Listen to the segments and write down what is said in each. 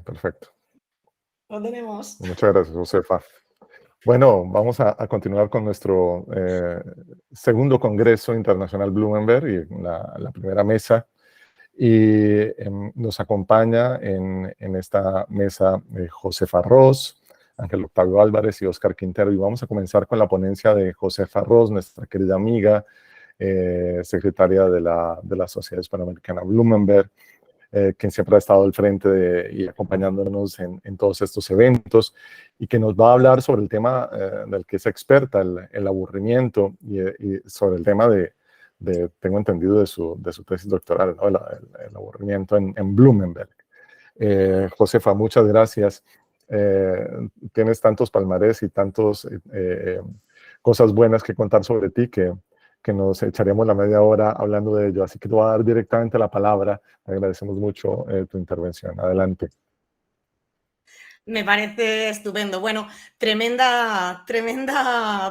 perfecto. Lo tenemos. Muchas gracias, Josefa. Bueno, vamos a continuar con nuestro segundo Congreso Internacional Bloomberg y la primera mesa. Y nos acompaña en esta mesa Josefa Ros, Ángel Octavio Álvarez y Óscar Quintero. Y vamos a comenzar con la ponencia de Josefa Ros, nuestra querida amiga, secretaria de la Sociedad Hispanoamericana Bloomberg, quien siempre ha estado al frente y acompañándonos en todos estos eventos, y que nos va a hablar sobre el tema del que es experta, el aburrimiento, y sobre el tema tengo entendido, de su tesis doctoral, ¿no? El aburrimiento en Bloomberg. Josefa, muchas gracias. Tienes tantos palmarés y tantas cosas buenas que contar sobre ti que nos echaríamos la media hora hablando de ello. Así que te voy a dar directamente la palabra. Agradecemos mucho tu intervención. Adelante. Me parece estupendo. Bueno, tremenda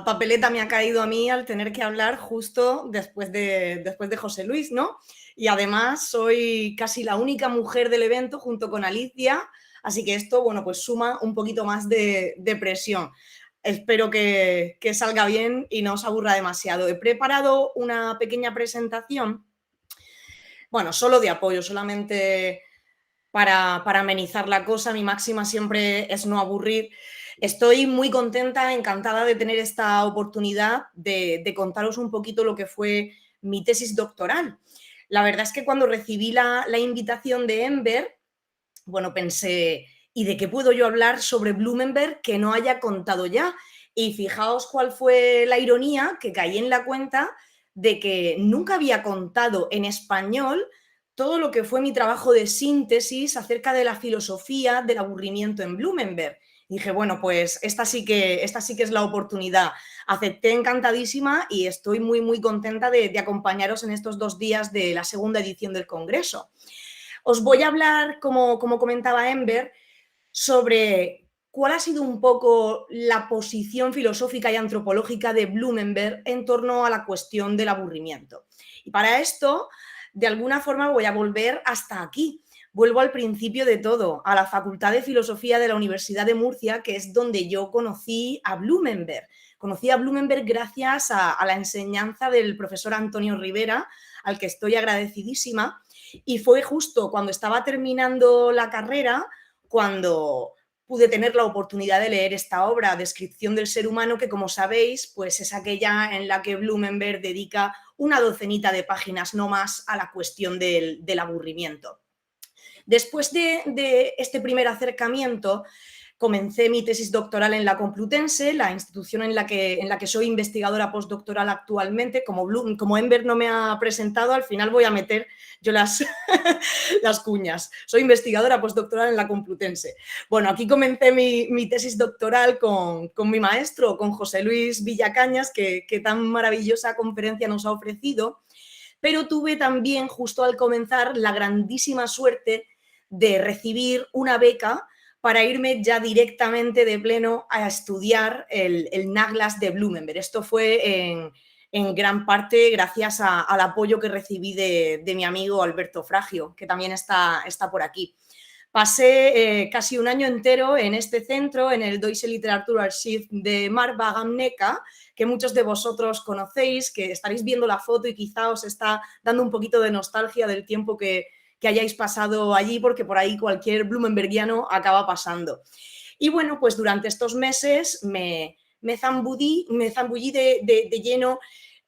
papeleta me ha caído a mí al tener que hablar justo después de José Luis, ¿no? Y además soy casi la única mujer del evento junto con Alicia, así que esto, bueno, pues suma un poquito más de presión. Espero que salga bien y no os aburra demasiado. He preparado una pequeña presentación, bueno, solo de apoyo, solamente para amenizar la cosa. Mi máxima siempre es no aburrir. Estoy muy contenta, encantada de tener esta oportunidad de contaros un poquito lo que fue mi tesis doctoral. La verdad es que cuando recibí la invitación de Enver, bueno, pensé, ¿y de qué puedo yo hablar sobre Bloomberg que no haya contado ya? Y fijaos cuál fue la ironía, que caí en la cuenta de que nunca había contado en español todo lo que fue mi trabajo de síntesis acerca de la filosofía del aburrimiento en Bloomberg. Y dije, bueno, pues esta sí que es la oportunidad. Acepté encantadísima y estoy muy, muy contenta de acompañaros en estos 2 días de la segunda edición del Congreso. Os voy a hablar, como comentaba Enver, sobre cuál ha sido un poco la posición filosófica y antropológica de Bloomberg en torno a la cuestión del aburrimiento. Y para esto, de alguna forma, voy a volver hasta aquí. Vuelvo al principio de todo, a la Facultad de Filosofía de la Universidad de Murcia, que es donde yo conocí a Bloomberg. Conocí a Bloomberg gracias a la enseñanza del profesor Antonio Rivera, al que estoy agradecidísima. Y fue justo cuando estaba terminando la carrera cuando pude tener la oportunidad de leer esta obra, Descripción del ser humano, que, como sabéis, pues es aquella en la que Bloomberg dedica una docenita de páginas no más a la cuestión del aburrimiento. Después de este primer acercamiento, comencé mi tesis doctoral en la Complutense, la institución en la que soy investigadora postdoctoral actualmente. Como Enver no me ha presentado, al final voy a meter yo las cuñas. Soy investigadora postdoctoral en la Complutense. Bueno, aquí comencé mi tesis doctoral con mi maestro, con José Luis Villacañas, que tan maravillosa conferencia nos ha ofrecido, pero tuve también, justo al comenzar, la grandísima suerte de recibir una beca para irme ya directamente de pleno a estudiar el NAGLAS de Bloomberg. Esto fue en gran parte gracias al apoyo que recibí de mi amigo Alberto Fragio, que también está por aquí. Pasé casi un año entero en este centro, en el Deutsche Literaturarchiv de Marbagamneka, que muchos de vosotros conocéis, que estaréis viendo la foto y quizá os está dando un poquito de nostalgia del tiempo que hayáis pasado allí, porque por ahí cualquier bloombergiano acaba pasando. Y bueno, pues durante estos meses me zambullí de lleno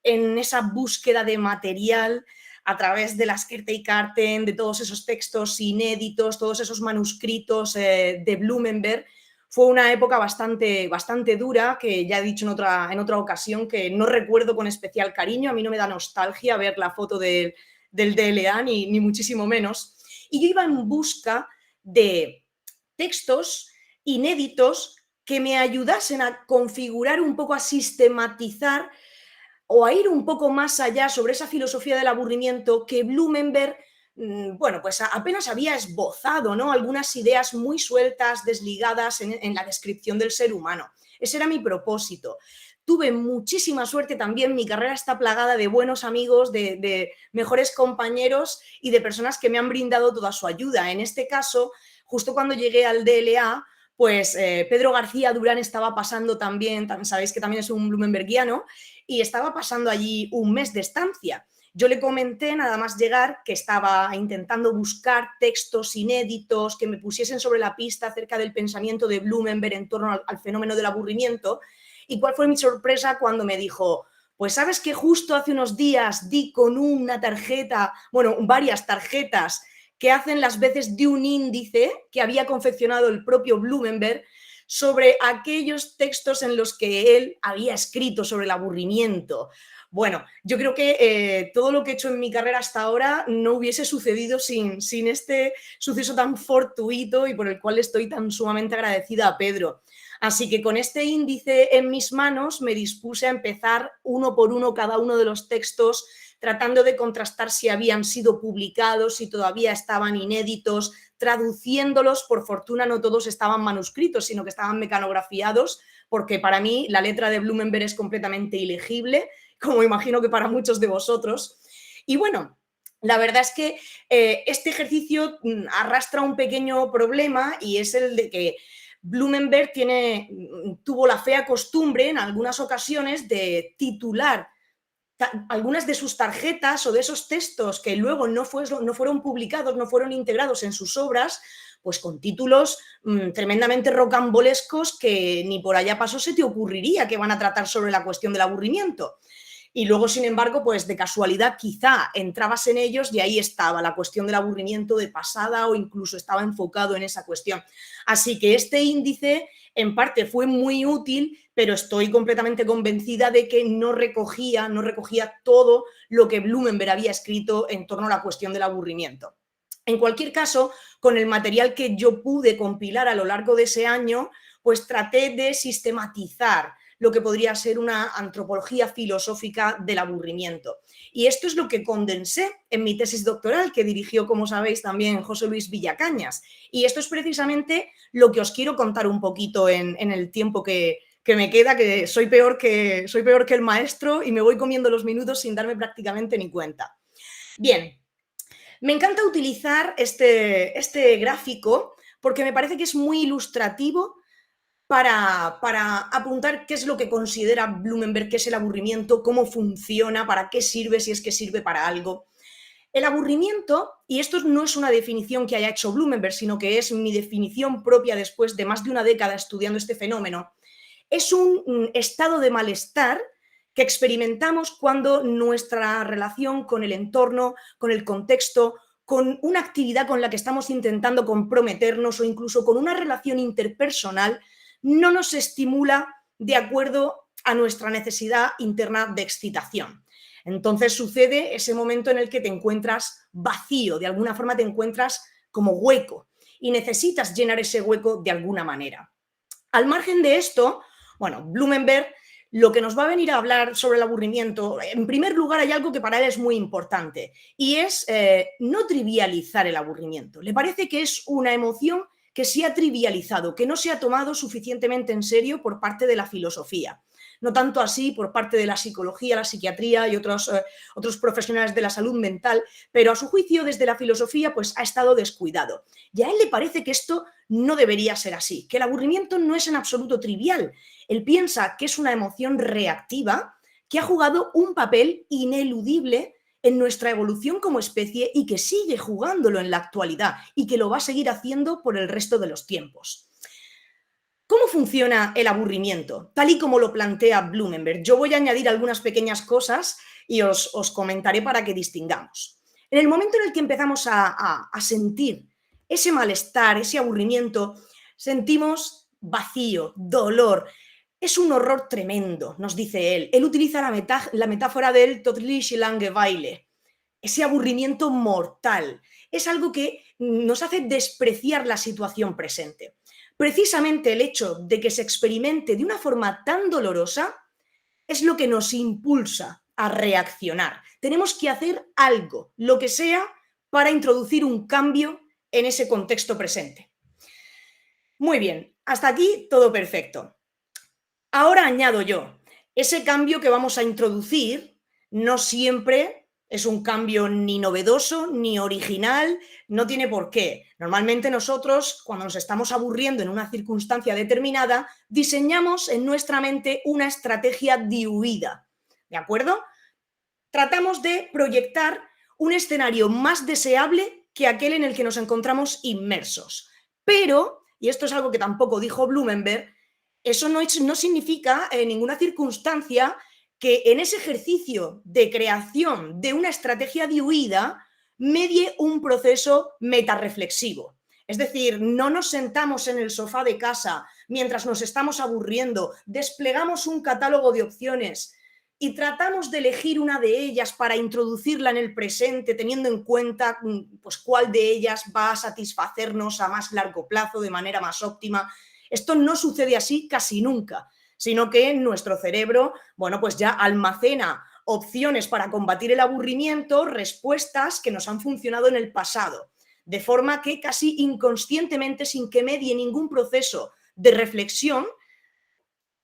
en esa búsqueda de material a través de las Kärtei-Karten, de todos esos textos inéditos, todos esos manuscritos de Bloomberg. Fue una época bastante dura, que ya he dicho en otra ocasión que no recuerdo con especial cariño. A mí no me da nostalgia ver la foto del DLA, ni muchísimo menos. Y yo iba en busca de textos inéditos que me ayudasen a configurar un poco, a sistematizar o a ir un poco más allá sobre esa filosofía del aburrimiento que Bloomberg, bueno, pues apenas había esbozado, ¿no? Algunas ideas muy sueltas, desligadas en la descripción del ser humano. Ese era mi propósito. Tuve muchísima suerte también, mi carrera está plagada de buenos amigos, de mejores compañeros y de personas que me han brindado toda su ayuda. En este caso, justo cuando llegué al DLA, pues Pedro García Durán estaba pasando también, sabéis que también es un Bloombergiano, y estaba pasando allí un mes de estancia. Yo le comenté nada más llegar que estaba intentando buscar textos inéditos que me pusiesen sobre la pista acerca del pensamiento de Blumenberg en torno al fenómeno del aburrimiento. ¿Y cuál fue mi sorpresa cuando me dijo, pues sabes que justo hace unos días di con una tarjeta, bueno, varias tarjetas que hacen las veces de un índice que había confeccionado el propio Blumenberg sobre aquellos textos en los que él había escrito sobre el aburrimiento? Bueno, yo creo que todo lo que he hecho en mi carrera hasta ahora no hubiese sucedido sin este suceso tan fortuito y por el cual estoy tan sumamente agradecida a Pedro. Así que con este índice en mis manos me dispuse a empezar uno por uno cada uno de los textos, tratando de contrastar si habían sido publicados, si todavía estaban inéditos, traduciéndolos. Por fortuna no todos estaban manuscritos, sino que estaban mecanografiados, porque para mí la letra de Blumenberg es completamente ilegible, como imagino que para muchos de vosotros. Y bueno, la verdad es que este ejercicio arrastra un pequeño problema, y es el de que Blumenberg tuvo la fea costumbre en algunas ocasiones de titular algunas de sus tarjetas o de esos textos que luego no fueron publicados, no fueron integrados en sus obras, pues con títulos tremendamente rocambolescos que ni por allá paso se te ocurriría que van a tratar sobre la cuestión del aburrimiento. Y luego, sin embargo, pues de casualidad quizá entrabas en ellos y ahí estaba la cuestión del aburrimiento de pasada, o incluso estaba enfocado en esa cuestión. Así que este índice en parte fue muy útil, pero estoy completamente convencida de que no recogía todo lo que Blumenberg había escrito en torno a la cuestión del aburrimiento. En cualquier caso, con el material que yo pude compilar a lo largo de ese año, pues traté de sistematizar lo que podría ser una antropología filosófica del aburrimiento. Y esto es lo que condensé en mi tesis doctoral, que dirigió, como sabéis, también José Luis Villacañas. Y esto es precisamente lo que os quiero contar un poquito en el tiempo que me queda, que soy peor que el maestro y me voy comiendo los minutos sin darme prácticamente ni cuenta. Bien, me encanta utilizar este gráfico porque me parece que es muy ilustrativo para apuntar qué es lo que considera Blumenberg, qué es el aburrimiento, cómo funciona, para qué sirve, si es que sirve para algo. El aburrimiento, y esto no es una definición que haya hecho Blumenberg, sino que es mi definición propia después de más de una década estudiando este fenómeno, es un estado de malestar que experimentamos cuando nuestra relación con el entorno, con el contexto, con una actividad con la que estamos intentando comprometernos o incluso con una relación interpersonal no nos estimula de acuerdo a nuestra necesidad interna de excitación. Entonces sucede ese momento en el que te encuentras vacío, de alguna forma te encuentras como hueco y necesitas llenar ese hueco de alguna manera. Al margen de esto, bueno, Blumenberg lo que nos va a venir a hablar sobre el aburrimiento, en primer lugar hay algo que para él es muy importante y es no trivializar el aburrimiento. Le parece que es una emoción que se ha trivializado, que no se ha tomado suficientemente en serio por parte de la filosofía. No tanto así por parte de la psicología, la psiquiatría y otros profesionales de la salud mental, pero a su juicio desde la filosofía pues ha estado descuidado. Y a él le parece que esto no debería ser así, que el aburrimiento no es en absoluto trivial. Él piensa que es una emoción reactiva que ha jugado un papel ineludible en nuestra evolución como especie y que sigue jugándolo en la actualidad y que lo va a seguir haciendo por el resto de los tiempos. ¿Cómo funciona el aburrimiento? Tal y como lo plantea Blumenberg. Yo voy a añadir algunas pequeñas cosas y os comentaré para que distingamos. En el momento en el que empezamos a sentir ese malestar, ese aburrimiento, sentimos vacío, dolor. Es un horror tremendo, nos dice él. Él utiliza la metáfora del Todliche Langeweile, ese aburrimiento mortal. Es algo que nos hace despreciar la situación presente. Precisamente el hecho de que se experimente de una forma tan dolorosa es lo que nos impulsa a reaccionar. Tenemos que hacer algo, lo que sea, para introducir un cambio en ese contexto presente. Muy bien, hasta aquí todo perfecto. Ahora añado yo, ese cambio que vamos a introducir no siempre es un cambio ni novedoso, ni original, no tiene por qué. Normalmente nosotros, cuando nos estamos aburriendo en una circunstancia determinada, diseñamos en nuestra mente una estrategia de huida, ¿de acuerdo? Tratamos de proyectar un escenario más deseable que aquel en el que nos encontramos inmersos. Pero, y esto es algo que tampoco dijo Blumenberg, eso no significa en ninguna circunstancia que en ese ejercicio de creación de una estrategia de huida medie un proceso metarreflexivo. Es decir, no nos sentamos en el sofá de casa mientras nos estamos aburriendo, desplegamos un catálogo de opciones y tratamos de elegir una de ellas para introducirla en el presente, teniendo en cuenta pues, cuál de ellas va a satisfacernos a más largo plazo, de manera más óptima. Esto no sucede así casi nunca, sino que nuestro cerebro, bueno, pues ya almacena opciones para combatir el aburrimiento, respuestas que nos han funcionado en el pasado, de forma que casi inconscientemente, sin que medie ningún proceso de reflexión,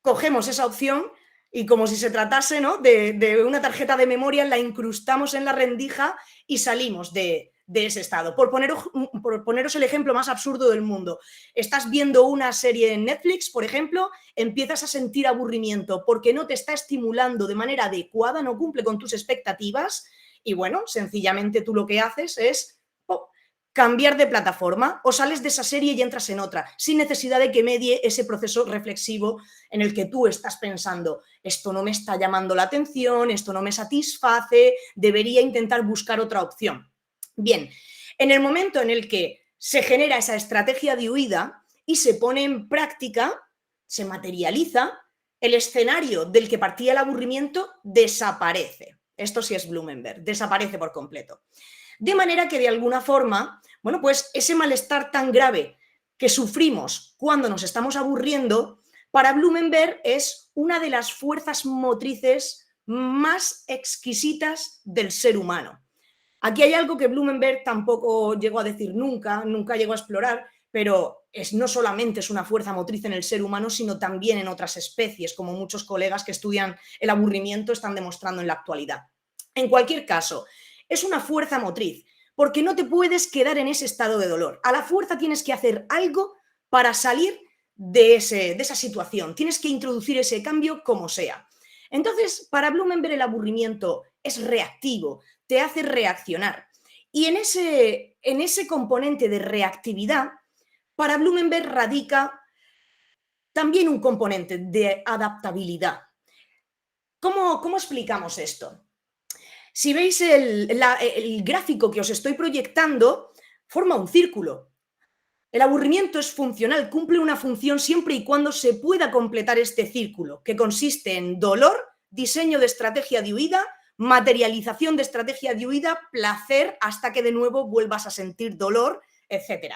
cogemos esa opción y como si se tratase, ¿no?, de una tarjeta de memoria, la incrustamos en la rendija y salimos de ese estado. Por poneros el ejemplo más absurdo del mundo. Estás viendo una serie en Netflix, por ejemplo, empiezas a sentir aburrimiento porque no te está estimulando de manera adecuada, no cumple con tus expectativas y, bueno, sencillamente tú lo que haces es cambiar de plataforma o sales de esa serie y entras en otra, sin necesidad de que medie ese proceso reflexivo en el que tú estás pensando, esto no me está llamando la atención, esto no me satisface, debería intentar buscar otra opción. Bien, en el momento en el que se genera esa estrategia de huida y se pone en práctica, se materializa, el escenario del que partía el aburrimiento desaparece. Esto sí es Blumenberg, desaparece por completo. De manera que de alguna forma, bueno, pues ese malestar tan grave que sufrimos cuando nos estamos aburriendo, para Blumenberg es una de las fuerzas motrices más exquisitas del ser humano. Aquí hay algo que Blumenberg tampoco llegó a decir nunca, nunca llegó a explorar, pero no solamente es una fuerza motriz en el ser humano, sino también en otras especies, como muchos colegas que estudian el aburrimiento están demostrando en la actualidad. En cualquier caso, es una fuerza motriz, porque no te puedes quedar en ese estado de dolor. A la fuerza tienes que hacer algo para salir de esa situación. Tienes que introducir ese cambio como sea. Entonces, para Blumenberg el aburrimiento es reactivo, te hace reaccionar. Y en ese componente de reactividad, para Blumenberg radica también un componente de adaptabilidad. ¿Cómo explicamos esto? Si veis el gráfico que os estoy proyectando, forma un círculo. El aburrimiento es funcional, cumple una función siempre y cuando se pueda completar este círculo, que consiste en dolor, diseño de estrategia de huida, materialización de estrategia de huida, placer hasta que de nuevo vuelvas a sentir dolor, etc.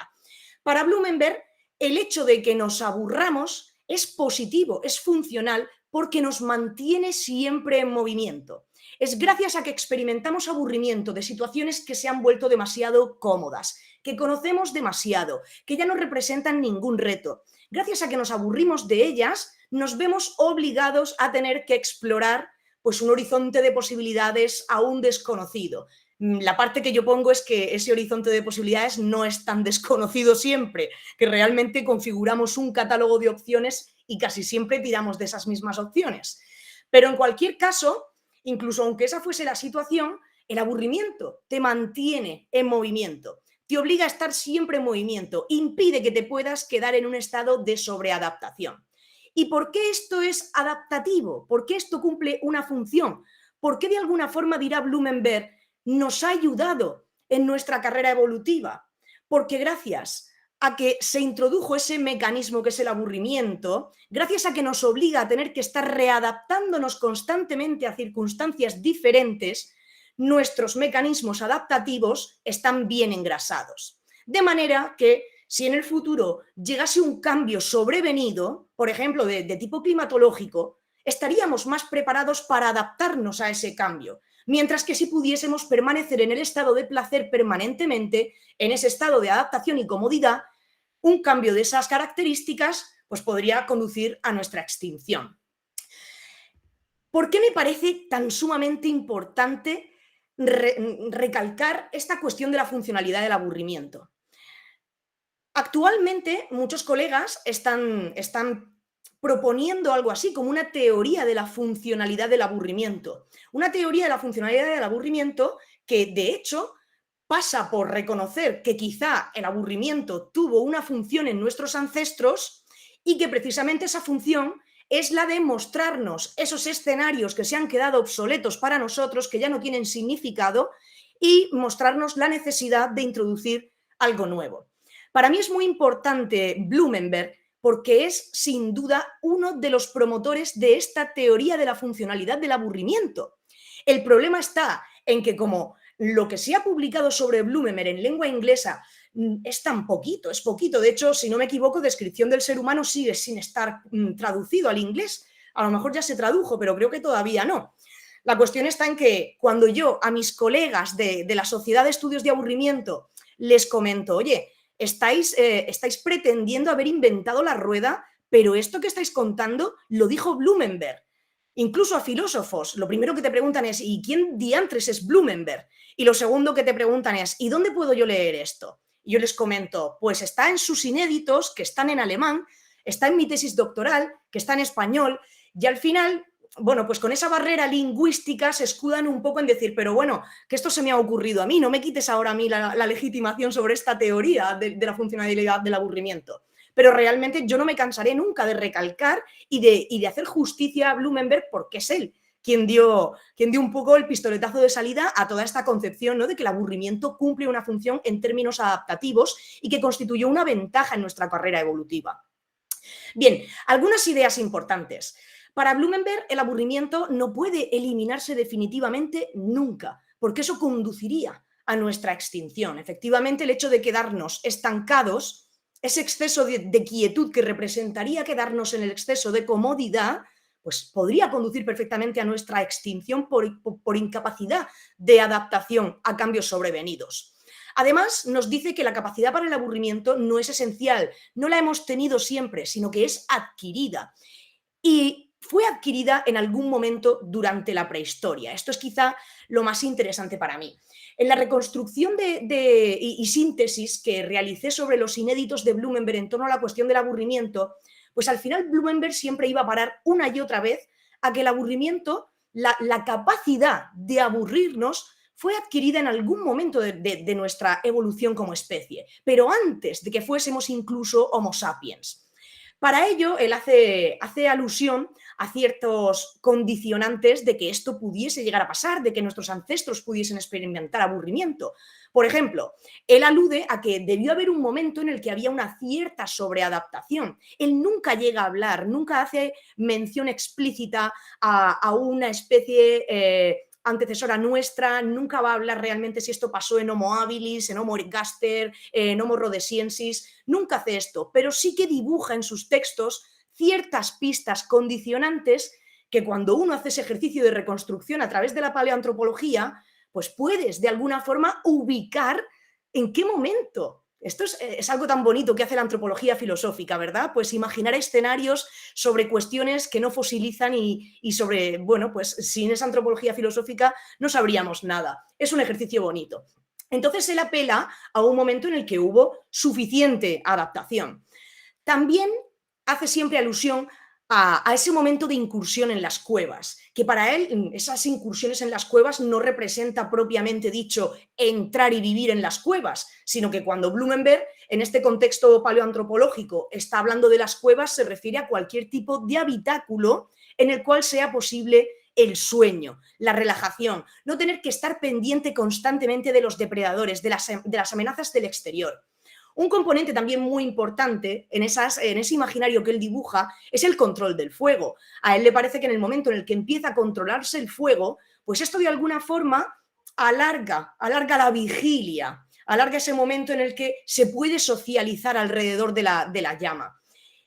Para Blumenberg, el hecho de que nos aburramos es positivo, es funcional, porque nos mantiene siempre en movimiento. Es gracias a que experimentamos aburrimiento de situaciones que se han vuelto demasiado cómodas, que conocemos demasiado, que ya no representan ningún reto. Gracias a que nos aburrimos de ellas, nos vemos obligados a tener que explorar pues, un horizonte de posibilidades aún desconocido. La parte que yo pongo es que ese horizonte de posibilidades no es tan desconocido siempre, que realmente configuramos un catálogo de opciones y casi siempre tiramos de esas mismas opciones. Pero en cualquier caso, incluso aunque esa fuese la situación, el aburrimiento te mantiene en movimiento, te obliga a estar siempre en movimiento, impide que te puedas quedar en un estado de sobreadaptación. ¿Y por qué esto es adaptativo? ¿Por qué esto cumple una función? ¿Por qué de alguna forma, dirá Blumenberg, nos ha ayudado en nuestra carrera evolutiva? Porque gracias a que se introdujo ese mecanismo que es el aburrimiento, gracias a que nos obliga a tener que estar readaptándonos constantemente a circunstancias diferentes, nuestros mecanismos adaptativos están bien engrasados. De manera que si en el futuro llegase un cambio sobrevenido, por ejemplo, de tipo climatológico, estaríamos más preparados para adaptarnos a ese cambio. Mientras que si pudiésemos permanecer en el estado de placer permanentemente, en ese estado de adaptación y comodidad, un cambio de esas características pues podría conducir a nuestra extinción. ¿Por qué me parece tan sumamente importante recalcar esta cuestión de la funcionalidad del aburrimiento. Actualmente, muchos colegas están proponiendo algo así, como una teoría de la funcionalidad del aburrimiento. Una teoría de la funcionalidad del aburrimiento que, de hecho, pasa por reconocer que quizá el aburrimiento tuvo una función en nuestros ancestros y que precisamente esa función es la de mostrarnos esos escenarios que se han quedado obsoletos para nosotros, que ya no tienen significado, y mostrarnos la necesidad de introducir algo nuevo. Para mí es muy importante Blumenberg porque es sin duda uno de los promotores de esta teoría de la funcionalidad del aburrimiento. El problema está en que como lo que se ha publicado sobre Blumenberg en lengua inglesa es tan poquito, es poquito. De hecho, si no me equivoco, Descripción del ser humano sigue sin estar traducido al inglés. A lo mejor ya se tradujo, pero creo que todavía no. La cuestión está en que cuando yo a mis colegas de la Sociedad de Estudios de Aburrimiento les comento, oye, estáis pretendiendo haber inventado la rueda, pero esto que estáis contando lo dijo Blumenberg. Incluso a filósofos, lo primero que te preguntan es ¿y quién diantres es Blumenberg? Y lo segundo que te preguntan es ¿y dónde puedo yo leer esto? Y yo les comento, pues está en sus inéditos, que están en alemán, está en mi tesis doctoral, que está en español, y al final, bueno, pues con esa barrera lingüística se escudan un poco en decir, pero bueno, que esto se me ha ocurrido a mí, no me quites ahora a mí la legitimación sobre esta teoría de la funcionalidad del aburrimiento. Pero realmente yo no me cansaré nunca de recalcar y de hacer justicia a Blumenberg porque es él quien dio un poco el pistoletazo de salida a toda esta concepción, ¿no?, de que el aburrimiento cumple una función en términos adaptativos y que constituyó una ventaja en nuestra carrera evolutiva. Bien, algunas ideas importantes. Para Blumenberg, el aburrimiento no puede eliminarse definitivamente nunca, porque eso conduciría a nuestra extinción. Efectivamente, el hecho de quedarnos estancados, ese exceso de quietud que representaría quedarnos en el exceso de comodidad, pues podría conducir perfectamente a nuestra extinción por incapacidad de adaptación a cambios sobrevenidos. Además, nos dice que la capacidad para el aburrimiento no es esencial, no la hemos tenido siempre, sino que es adquirida. Y fue adquirida en algún momento durante la prehistoria. Esto es quizá lo más interesante para mí. En la reconstrucción y síntesis que realicé sobre los inéditos de Blumenberg en torno a la cuestión del aburrimiento, pues al final Blumenberg siempre iba a parar una y otra vez a que el aburrimiento, la capacidad de aburrirnos, fue adquirida en algún momento de nuestra evolución como especie, pero antes de que fuésemos incluso Homo sapiens. Para ello, él hace alusión a ciertos condicionantes de que esto pudiese llegar a pasar, de que nuestros ancestros pudiesen experimentar aburrimiento. Por ejemplo, él alude a que debió haber un momento en el que había una cierta sobreadaptación. Él nunca llega a hablar, nunca hace mención explícita a una especie antecesora nuestra, nunca va a hablar realmente si esto pasó en Homo habilis, en Homo ergaster, en Homo rhodesiensis, nunca hace esto, pero sí que dibuja en sus textos ciertas pistas condicionantes que cuando uno hace ese ejercicio de reconstrucción a través de la paleoantropología, pues puedes de alguna forma ubicar en qué momento. Esto es algo tan bonito que hace la antropología filosófica, ¿verdad? Pues imaginar escenarios sobre cuestiones que no fosilizan y sobre, bueno, pues sin esa antropología filosófica no sabríamos nada. Es un ejercicio bonito. Entonces él apela a un momento en el que hubo suficiente adaptación. También hace siempre alusión a ese momento de incursión en las cuevas, que para él esas incursiones en las cuevas no representa propiamente dicho entrar y vivir en las cuevas, sino que cuando Blumenberg, en este contexto paleoantropológico, está hablando de las cuevas, se refiere a cualquier tipo de habitáculo en el cual sea posible el sueño, la relajación, no tener que estar pendiente constantemente de los depredadores, de las amenazas del exterior. Un componente también muy importante en ese imaginario que él dibuja es el control del fuego. A él le parece que en el momento en el que empieza a controlarse el fuego, pues esto de alguna forma alarga la vigilia, alarga ese momento en el que se puede socializar alrededor de la llama.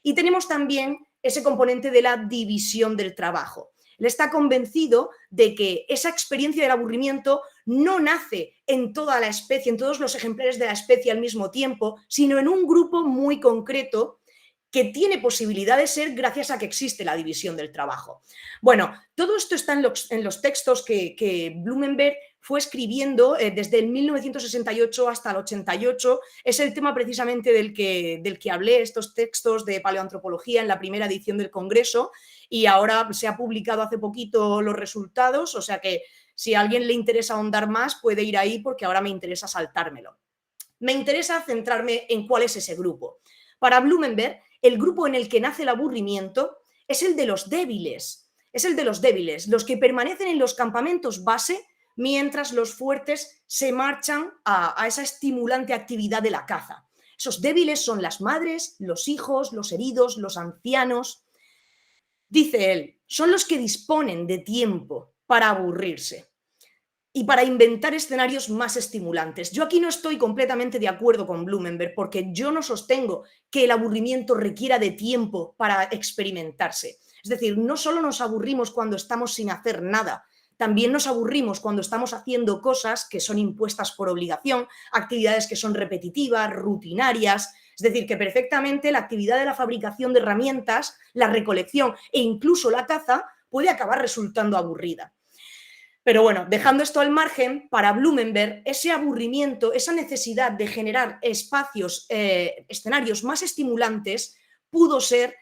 Y tenemos también ese componente de la división del trabajo. Él está convencido de que esa experiencia del aburrimiento no nace en toda la especie, en todos los ejemplares de la especie al mismo tiempo, sino en un grupo muy concreto que tiene posibilidad de ser gracias a que existe la división del trabajo. Bueno, todo esto está en los textos que Blumenberg fue escribiendo desde el 1968 hasta el 88. Es el tema precisamente del que hablé, estos textos de paleoantropología en la primera edición del Congreso, y ahora se ha publicado hace poquito los resultados, o sea que si a alguien le interesa ahondar más puede ir ahí porque ahora me interesa saltármelo. Me interesa centrarme en cuál es ese grupo. Para Blumenberg, el grupo en el que nace el aburrimiento es el de los débiles. Es el de los débiles, los que permanecen en los campamentos base mientras los fuertes se marchan a esa estimulante actividad de la caza. Esos débiles son las madres, los hijos, los heridos, los ancianos. Dice él, son los que disponen de tiempo para aburrirse y para inventar escenarios más estimulantes. Yo aquí no estoy completamente de acuerdo con Blumenberg porque yo no sostengo que el aburrimiento requiera de tiempo para experimentarse. Es decir, no solo nos aburrimos cuando estamos sin hacer nada, también nos aburrimos cuando estamos haciendo cosas que son impuestas por obligación, actividades que son repetitivas, rutinarias. Es decir, que perfectamente la actividad de la fabricación de herramientas, la recolección e incluso la caza puede acabar resultando aburrida. Pero bueno, dejando esto al margen, para Blumenberg, ese aburrimiento, esa necesidad de generar espacios, escenarios más estimulantes, pudo ser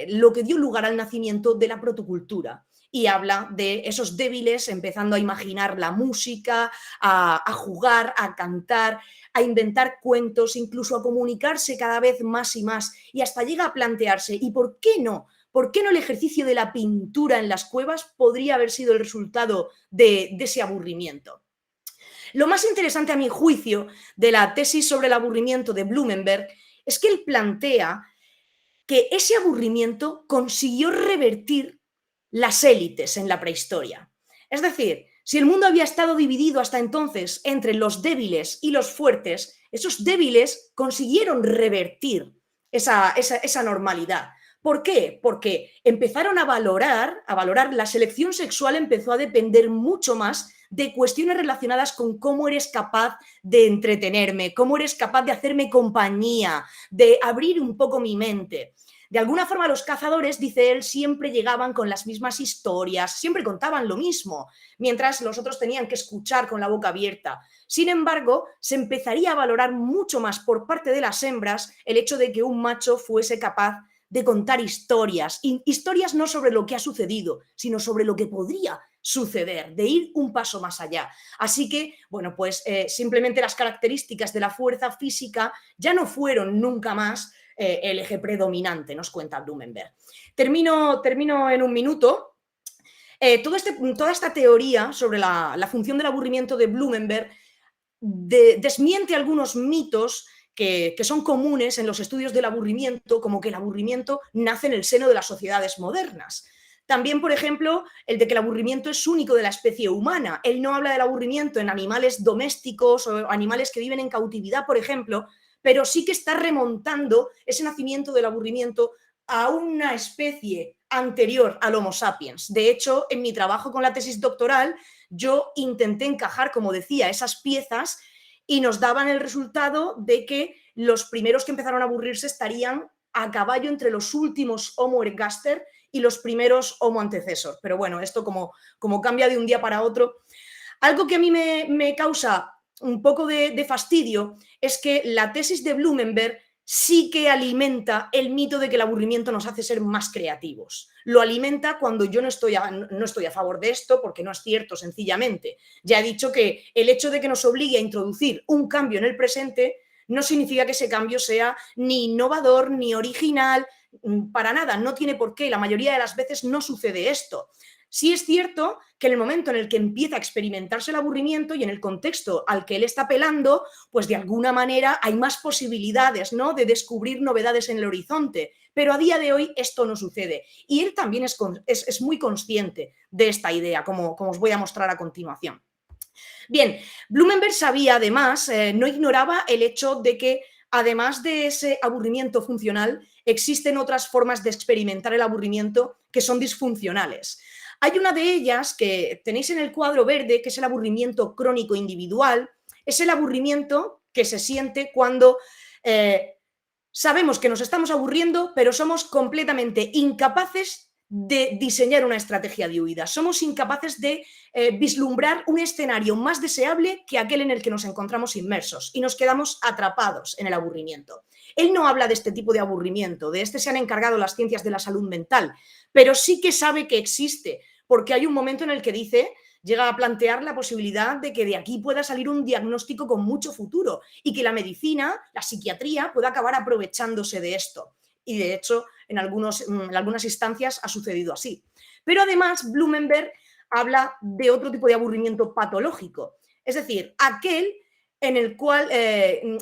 lo que dio lugar al nacimiento de la protocultura. Y habla de esos débiles empezando a imaginar la música, a jugar, a cantar, a inventar cuentos, incluso a comunicarse cada vez más y más. Y hasta llega a plantearse, ¿y por qué no? ¿Por qué no el ejercicio de la pintura en las cuevas podría haber sido el resultado de ese aburrimiento? Lo más interesante, a mi juicio, de la tesis sobre el aburrimiento de Blumenberg es que él plantea que ese aburrimiento consiguió revertir las élites en la prehistoria. Es decir, si el mundo había estado dividido hasta entonces entre los débiles y los fuertes, esos débiles consiguieron revertir esa normalidad. ¿Por qué? Porque empezaron a valorar, la selección sexual empezó a depender mucho más de cuestiones relacionadas con cómo eres capaz de entretenerme, cómo eres capaz de hacerme compañía, de abrir un poco mi mente. De alguna forma los cazadores, dice él, siempre llegaban con las mismas historias, siempre contaban lo mismo, mientras los otros tenían que escuchar con la boca abierta. Sin embargo, se empezaría a valorar mucho más por parte de las hembras el hecho de que un macho fuese capaz de contar historias, historias no sobre lo que ha sucedido, sino sobre lo que podría suceder, de ir un paso más allá. Así que, bueno, pues simplemente las características de la fuerza física ya no fueron nunca más el eje predominante, nos cuenta Blumenberg. Termino en un minuto. Toda esta teoría sobre la función del aburrimiento de Blumenberg desmiente algunos mitos que son comunes en los estudios del aburrimiento, como que el aburrimiento nace en el seno de las sociedades modernas. También, por ejemplo, el de que el aburrimiento es único de la especie humana. Él no habla del aburrimiento en animales domésticos o animales que viven en cautividad, por ejemplo, pero sí que está remontando ese nacimiento del aburrimiento a una especie anterior al Homo sapiens. De hecho, en mi trabajo con la tesis doctoral, yo intenté encajar, como decía, esas piezas y nos daban el resultado de que los primeros que empezaron a aburrirse estarían a caballo entre los últimos Homo ergaster y los primeros Homo antecessor. Pero bueno, esto como cambia de un día para otro. Algo que a mí me causa un poco de fastidio es que la tesis de Blumenberg sí que alimenta el mito de que el aburrimiento nos hace ser más creativos. Lo alimenta cuando yo no estoy a favor de esto, porque no es cierto, sencillamente. Ya he dicho que el hecho de que nos obligue a introducir un cambio en el presente no significa que ese cambio sea ni innovador, ni original, para nada, no tiene por qué. La mayoría de las veces no sucede esto. Sí es cierto que en el momento en el que empieza a experimentarse el aburrimiento y en el contexto al que él está apelando, pues de alguna manera hay más posibilidades, ¿no?, de descubrir novedades en el horizonte. Pero a día de hoy esto no sucede. Y él también es muy consciente de esta idea, como os voy a mostrar a continuación. Bien, Blumenberg sabía además, no ignoraba el hecho de que además de ese aburrimiento funcional, existen otras formas de experimentar el aburrimiento que son disfuncionales. Hay una de ellas que tenéis en el cuadro verde, que es el aburrimiento crónico individual. Es el aburrimiento que se siente cuando sabemos que nos estamos aburriendo, pero somos completamente incapaces de diseñar una estrategia de huida. Somos incapaces de vislumbrar un escenario más deseable que aquel en el que nos encontramos inmersos y nos quedamos atrapados en el aburrimiento. Él no habla de este tipo de aburrimiento, de este se han encargado las ciencias de la salud mental, pero sí que sabe que existe, porque hay un momento en el que dice, llega a plantear la posibilidad de que de aquí pueda salir un diagnóstico con mucho futuro y que la medicina, la psiquiatría, pueda acabar aprovechándose de esto. Y de hecho, en algunas instancias ha sucedido así. Pero además, Blumenberg habla de otro tipo de aburrimiento patológico, es decir, aquel en el cual,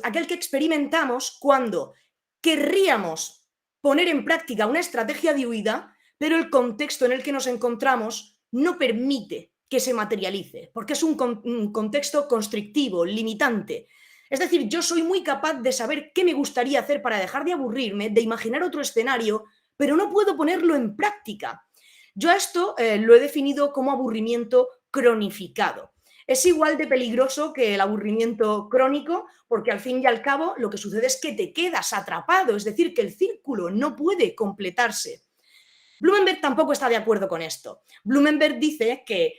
aquel que experimentamos cuando querríamos poner en práctica una estrategia de huida, pero el contexto en el que nos encontramos no permite que se materialice, porque es un contexto constrictivo, limitante. Es decir, yo soy muy capaz de saber qué me gustaría hacer para dejar de aburrirme, de imaginar otro escenario, pero no puedo ponerlo en práctica. Yo a esto lo he definido como aburrimiento cronificado. Es igual de peligroso que el aburrimiento crónico, porque al fin y al cabo lo que sucede es que te quedas atrapado, es decir, que el círculo no puede completarse. Blumenberg tampoco está de acuerdo con esto. Blumenberg dice que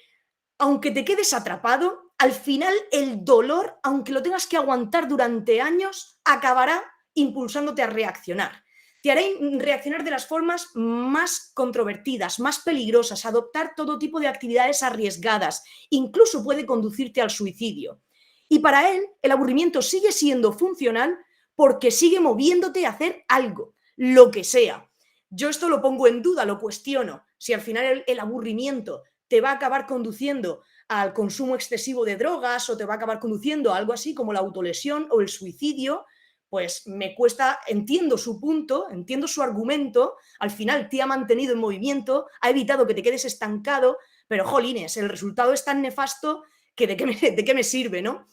aunque te quedes atrapado, al final el dolor, aunque lo tengas que aguantar durante años, acabará impulsándote a reaccionar. Te hará reaccionar de las formas más controvertidas, más peligrosas, adoptar todo tipo de actividades arriesgadas, incluso puede conducirte al suicidio. Y para él, el aburrimiento sigue siendo funcional porque sigue moviéndote a hacer algo, lo que sea. Yo esto lo pongo en duda, lo cuestiono. Si al final el aburrimiento te va a acabar conduciendo al consumo excesivo de drogas o te va a acabar conduciendo a algo así como la autolesión o el suicidio, pues me cuesta, entiendo su punto, entiendo su argumento, al final te ha mantenido en movimiento, ha evitado que te quedes estancado, pero jolines, el resultado es tan nefasto que de qué me sirve, ¿no?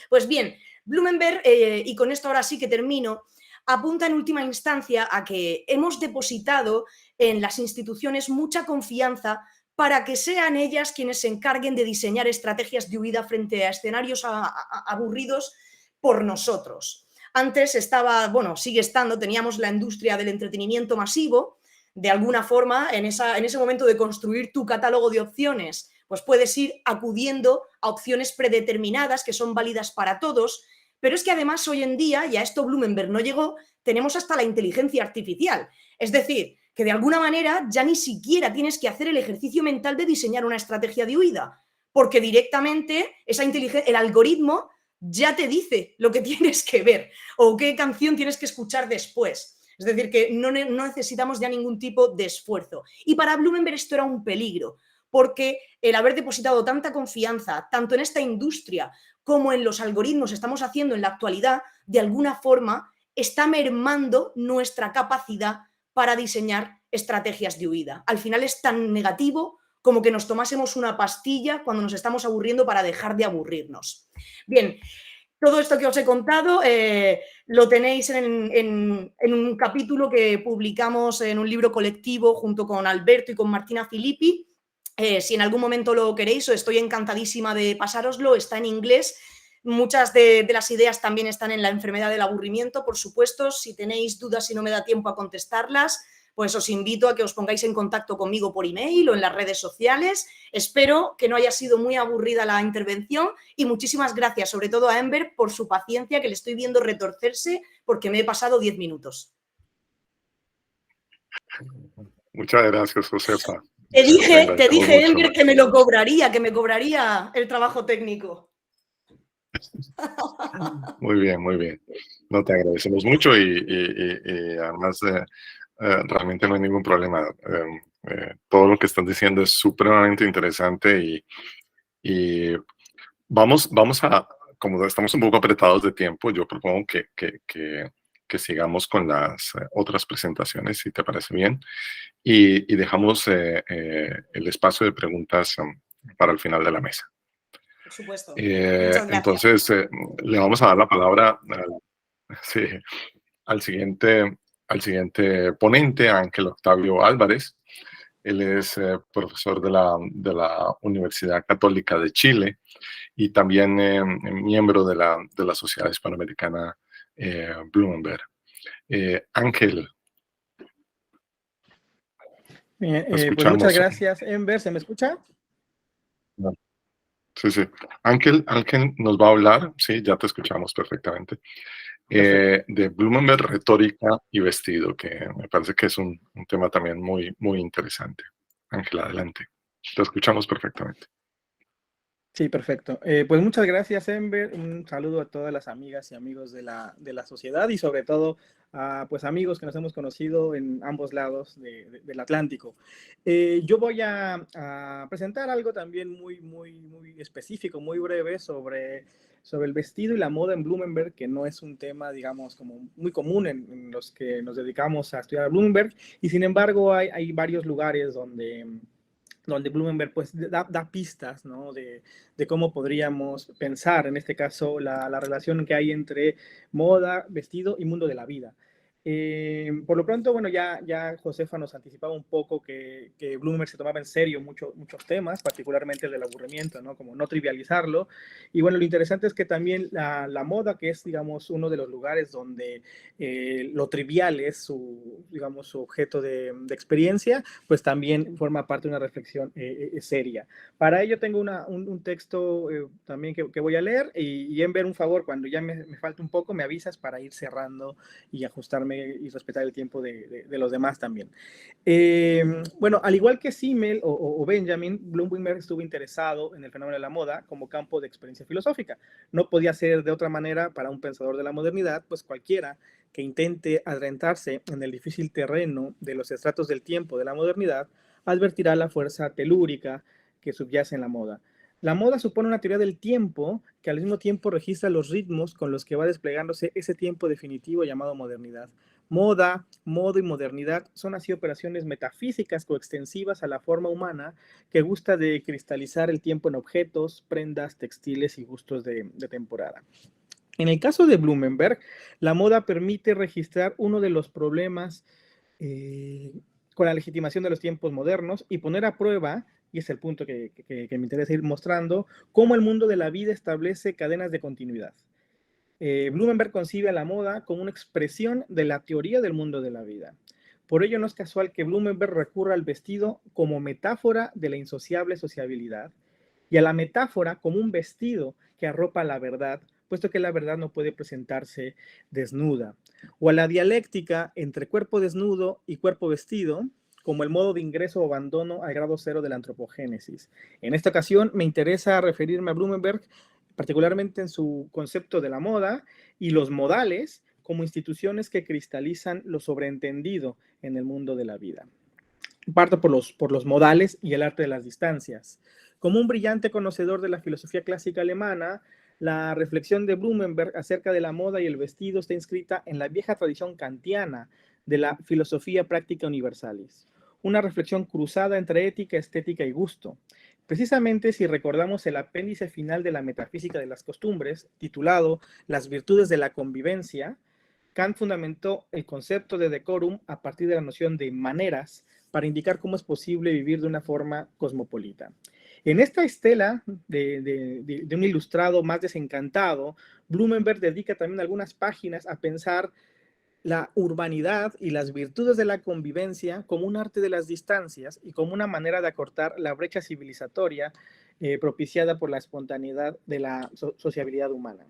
Pues bien, Blumenberg, y con esto ahora sí que termino, apunta en última instancia a que hemos depositado en las instituciones mucha confianza para que sean ellas quienes se encarguen de diseñar estrategias de huida frente a escenarios aburridos por nosotros. Antes estaba, bueno, sigue estando, teníamos la industria del entretenimiento masivo, de alguna forma, en ese momento de construir tu catálogo de opciones, pues puedes ir acudiendo a opciones predeterminadas que son válidas para todos, pero es que además hoy en día, y a esto Blumenberg no llegó, tenemos hasta la inteligencia artificial. Es decir, que de alguna manera ya ni siquiera tienes que hacer el ejercicio mental de diseñar una estrategia de huida, porque directamente el algoritmo ya te dice lo que tienes que ver o qué canción tienes que escuchar después. Es decir, que no necesitamos ya ningún tipo de esfuerzo. Y para Blumenberg esto era un peligro, porque el haber depositado tanta confianza, tanto en esta industria como en los algoritmos que estamos haciendo en la actualidad, de alguna forma está mermando nuestra capacidad para diseñar estrategias de huida. Al final es tan negativo como que nos tomásemos una pastilla cuando nos estamos aburriendo para dejar de aburrirnos. Bien, todo esto que os he contado lo tenéis en un capítulo que publicamos en un libro colectivo junto con Alberto y con Martina Filippi. Si en algún momento lo queréis, estoy encantadísima de pasároslo, está en inglés. Muchas de las ideas también están en la enfermedad del aburrimiento, por supuesto. Si tenéis dudas y no me da tiempo a contestarlas, pues os invito a que os pongáis en contacto conmigo por email o en las redes sociales. Espero que no haya sido muy aburrida la intervención y muchísimas gracias, sobre todo a Enver, por su paciencia, que le estoy viendo retorcerse porque me he pasado 10 minutos. Muchas gracias, Josefa. Te dije, Enver, que me cobraría el trabajo técnico. Muy bien, muy bien. No, te agradecemos mucho y además realmente no hay ningún problema. Todo lo que estás diciendo es supremamente interesante y vamos a, como estamos un poco apretados de tiempo, yo propongo que sigamos con las otras presentaciones, si te parece bien, y dejamos el espacio de preguntas para el final de la mesa. Por supuesto. Muchas gracias. Entonces, le vamos a dar la palabra al siguiente ponente, Ángel Octavio Álvarez. Él es profesor de la Universidad Católica de Chile y también miembro de la Sociedad Hispanoamericana Blumenberg. Ángel. Pues muchas escuchamos. gracias, Enver. ¿Se me escucha? Sí, sí. Ángel nos va a hablar, sí, ya te escuchamos perfectamente, Perfecto. de Blumenberg, retórica y vestido, que me parece que es un tema también muy, muy interesante. Ángel, adelante. Te escuchamos perfectamente. Sí, perfecto. Pues muchas gracias, Enver. Un saludo a todas las amigas y amigos de la sociedad y sobre todo a pues, amigos que nos hemos conocido en ambos lados del Atlántico. Yo voy a presentar algo también muy específico, muy breve sobre el vestido y la moda en Blumenberg, que no es un tema, digamos, como muy común en los que nos dedicamos a estudiar a Blumenberg. Y sin embargo, hay varios lugares donde Blumenberg pues da pistas, ¿no? de cómo podríamos pensar, en este caso, la relación que hay entre moda, vestido y mundo de la vida. Por lo pronto, bueno, ya Josefa nos anticipaba un poco que Blumenberg se tomaba en serio muchos temas, particularmente el del aburrimiento, ¿no? Como no trivializarlo. Y bueno, lo interesante es que también la moda, que es, digamos, uno de los lugares donde lo trivial es digamos, su objeto de experiencia, pues también forma parte de una reflexión seria. Para ello tengo un texto también que voy a leer y en ver un favor, cuando ya me falte un poco, me avisas para ir cerrando y ajustarme y respetar el tiempo de los demás también. Bueno, al igual que Simmel o Benjamin, Bloomberg estuvo interesado en el fenómeno de la moda como campo de experiencia filosófica. No podía ser de otra manera para un pensador de la modernidad, pues cualquiera que intente adentrarse en el difícil terreno de los estratos del tiempo de la modernidad advertirá la fuerza telúrica que subyace en la moda. La moda supone una teoría del tiempo que al mismo tiempo registra los ritmos con los que va desplegándose ese tiempo definitivo llamado modernidad. Moda, modo y modernidad son así operaciones metafísicas coextensivas a la forma humana que gusta de cristalizar el tiempo en objetos, prendas, textiles y gustos de temporada. En el caso de Blumenberg, la moda permite registrar uno de los problemas con la legitimación de los tiempos modernos y poner a prueba, y es el punto que me interesa ir mostrando, cómo el mundo de la vida establece cadenas de continuidad. Blumenberg concibe a la moda como una expresión de la teoría del mundo de la vida. Por ello no es casual que Blumenberg recurra al vestido como metáfora de la insociable sociabilidad y a la metáfora como un vestido que arropa la verdad, puesto que la verdad no puede presentarse desnuda, o a la dialéctica entre cuerpo desnudo y cuerpo vestido, como el modo de ingreso o abandono al grado cero de la antropogénesis. En esta ocasión me interesa referirme a Blumenberg, particularmente en su concepto de la moda y los modales como instituciones que cristalizan lo sobreentendido en el mundo de la vida. Parto por los modales y el arte de las distancias. Como un brillante conocedor de la filosofía clásica alemana, la reflexión de Blumenberg acerca de la moda y el vestido está inscrita en la vieja tradición kantiana de la filosofía práctica universalis, una reflexión cruzada entre ética, estética y gusto. Precisamente si recordamos el apéndice final de la metafísica de las costumbres, titulado Las virtudes de la convivencia, Kant fundamentó el concepto de decorum a partir de la noción de maneras para indicar cómo es posible vivir de una forma cosmopolita. En esta estela de un ilustrado más desencantado, Blumenberg dedica también algunas páginas a pensar la urbanidad y las virtudes de la convivencia como un arte de las distancias y como una manera de acortar la brecha civilizatoria propiciada por la espontaneidad de la sociabilidad humana.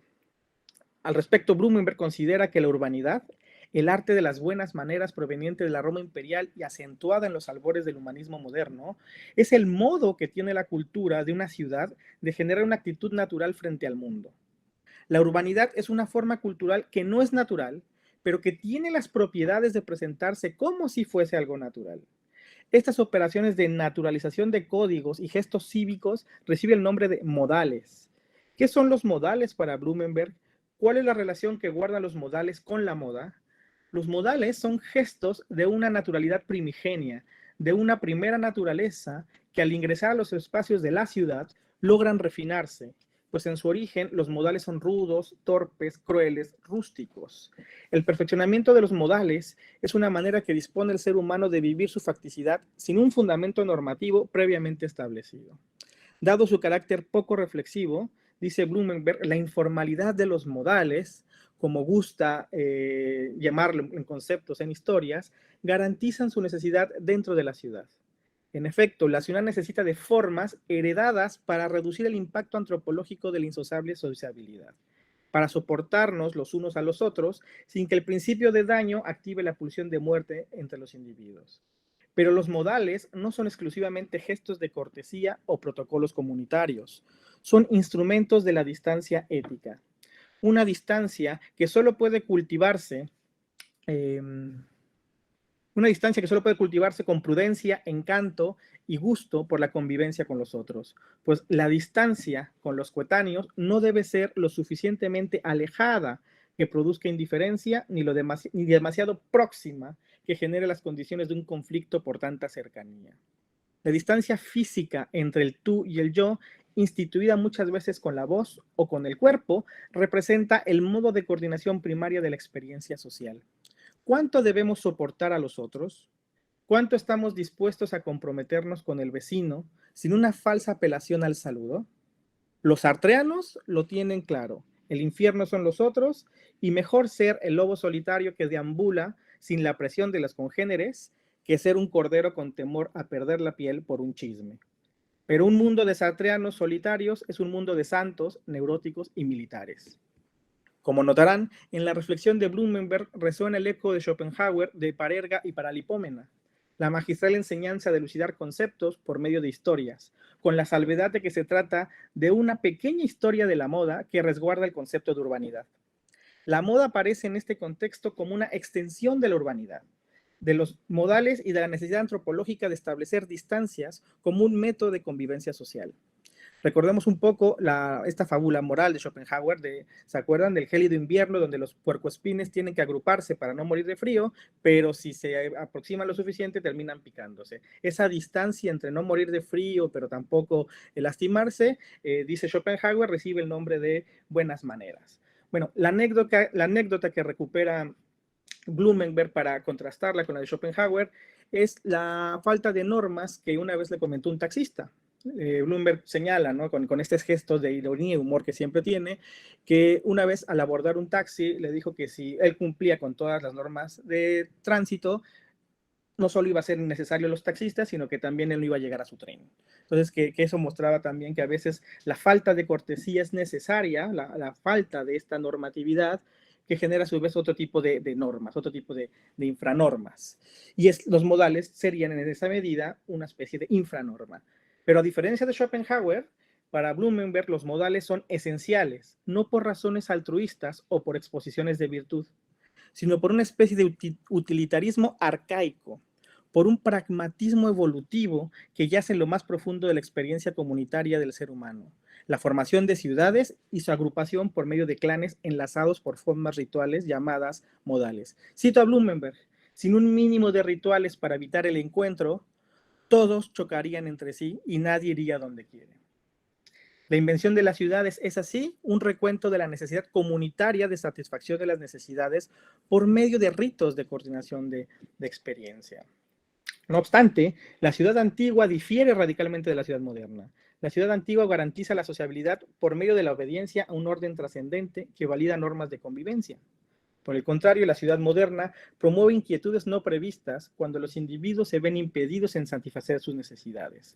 Al respecto, Blumenberg considera que la urbanidad, el arte de las buenas maneras proveniente de la Roma imperial y acentuada en los albores del humanismo moderno, es el modo que tiene la cultura de una ciudad de generar una actitud natural frente al mundo. La urbanidad es una forma cultural que no es natural, pero que tiene las propiedades de presentarse como si fuese algo natural. Estas operaciones de naturalización de códigos y gestos cívicos reciben el nombre de modales. ¿Qué son los modales para Blumenberg? ¿Cuál es la relación que guardan los modales con la moda? Los modales son gestos de una naturalidad primigenia, de una primera naturaleza que al ingresar a los espacios de la ciudad logran refinarse, pues en su origen los modales son rudos, torpes, crueles, rústicos. El perfeccionamiento de los modales es una manera que dispone el ser humano de vivir su facticidad sin un fundamento normativo previamente establecido. Dado su carácter poco reflexivo, dice Blumenberg, la informalidad de los modales, como gusta llamarlo en conceptos, en historias, garantizan su necesidad dentro de la ciudad. En efecto, la ciudad necesita de formas heredadas para reducir el impacto antropológico de la insociable sociabilidad, para soportarnos los unos a los otros sin que el principio de daño active la pulsión de muerte entre los individuos. Pero los modales no son exclusivamente gestos de cortesía o protocolos comunitarios, son instrumentos de la distancia ética. Una distancia que solo puede cultivarse con prudencia, encanto y gusto por la convivencia con los otros, pues la distancia con los coetáneos no debe ser lo suficientemente alejada que produzca indiferencia ni demasiado próxima que genere las condiciones de un conflicto por tanta cercanía. La distancia física entre el tú y el yo, instituida muchas veces con la voz o con el cuerpo, representa el modo de coordinación primaria de la experiencia social. ¿Cuánto debemos soportar a los otros? ¿Cuánto estamos dispuestos a comprometernos con el vecino sin una falsa apelación al saludo? Los sartreanos lo tienen claro. El infierno son los otros y mejor ser el lobo solitario que deambula sin la presión de los congéneres que ser un cordero con temor a perder la piel por un chisme. Pero un mundo de sartreanos solitarios es un mundo de santos, neuróticos y militares. Como notarán, en la reflexión de Blumenberg resuena el eco de Schopenhauer de Parerga y Paralipómena, la magistral enseñanza de elucidar conceptos por medio de historias, con la salvedad de que se trata de una pequeña historia de la moda que resguarda el concepto de urbanidad. La moda aparece en este contexto como una extensión de la urbanidad, de los modales y de la necesidad antropológica de establecer distancias como un método de convivencia social. Recordemos un poco esta fábula moral de Schopenhauer, ¿se acuerdan del gélido invierno donde los puercoespines tienen que agruparse para no morir de frío, pero si se aproximan lo suficiente terminan picándose? Esa distancia entre no morir de frío, pero tampoco lastimarse, dice Schopenhauer, recibe el nombre de buenas maneras. Bueno, la anécdota que recupera Blumenberg para contrastarla con la de Schopenhauer es la falta de normas que una vez le comentó un taxista. Blumenberg señala, ¿no? con estos gestos de ironía y humor que siempre tiene, que una vez al abordar un taxi le dijo que si él cumplía con todas las normas de tránsito, no solo iba a ser necesario los taxistas, sino que también él no iba a llegar a su tren. Entonces, que eso mostraba también que a veces la falta de cortesía es necesaria, la falta de esta normatividad, que genera a su vez otro tipo de normas, otro tipo de infranormas. Y los modales serían en esa medida una especie de infranorma. Pero a diferencia de Schopenhauer, para Blumenberg los modales son esenciales, no por razones altruistas o por exposiciones de virtud, sino por una especie de utilitarismo arcaico, por un pragmatismo evolutivo que yace en lo más profundo de la experiencia comunitaria del ser humano, la formación de ciudades y su agrupación por medio de clanes enlazados por formas rituales llamadas modales. Cito a Blumenberg: sin un mínimo de rituales para evitar el encuentro, todos chocarían entre sí y nadie iría donde quiere. La invención de las ciudades es así un recuento de la necesidad comunitaria de satisfacción de las necesidades por medio de ritos de coordinación de experiencia. No obstante, la ciudad antigua difiere radicalmente de la ciudad moderna. La ciudad antigua garantiza la sociabilidad por medio de la obediencia a un orden trascendente que valida normas de convivencia. Por el contrario, la ciudad moderna promueve inquietudes no previstas cuando los individuos se ven impedidos en satisfacer sus necesidades.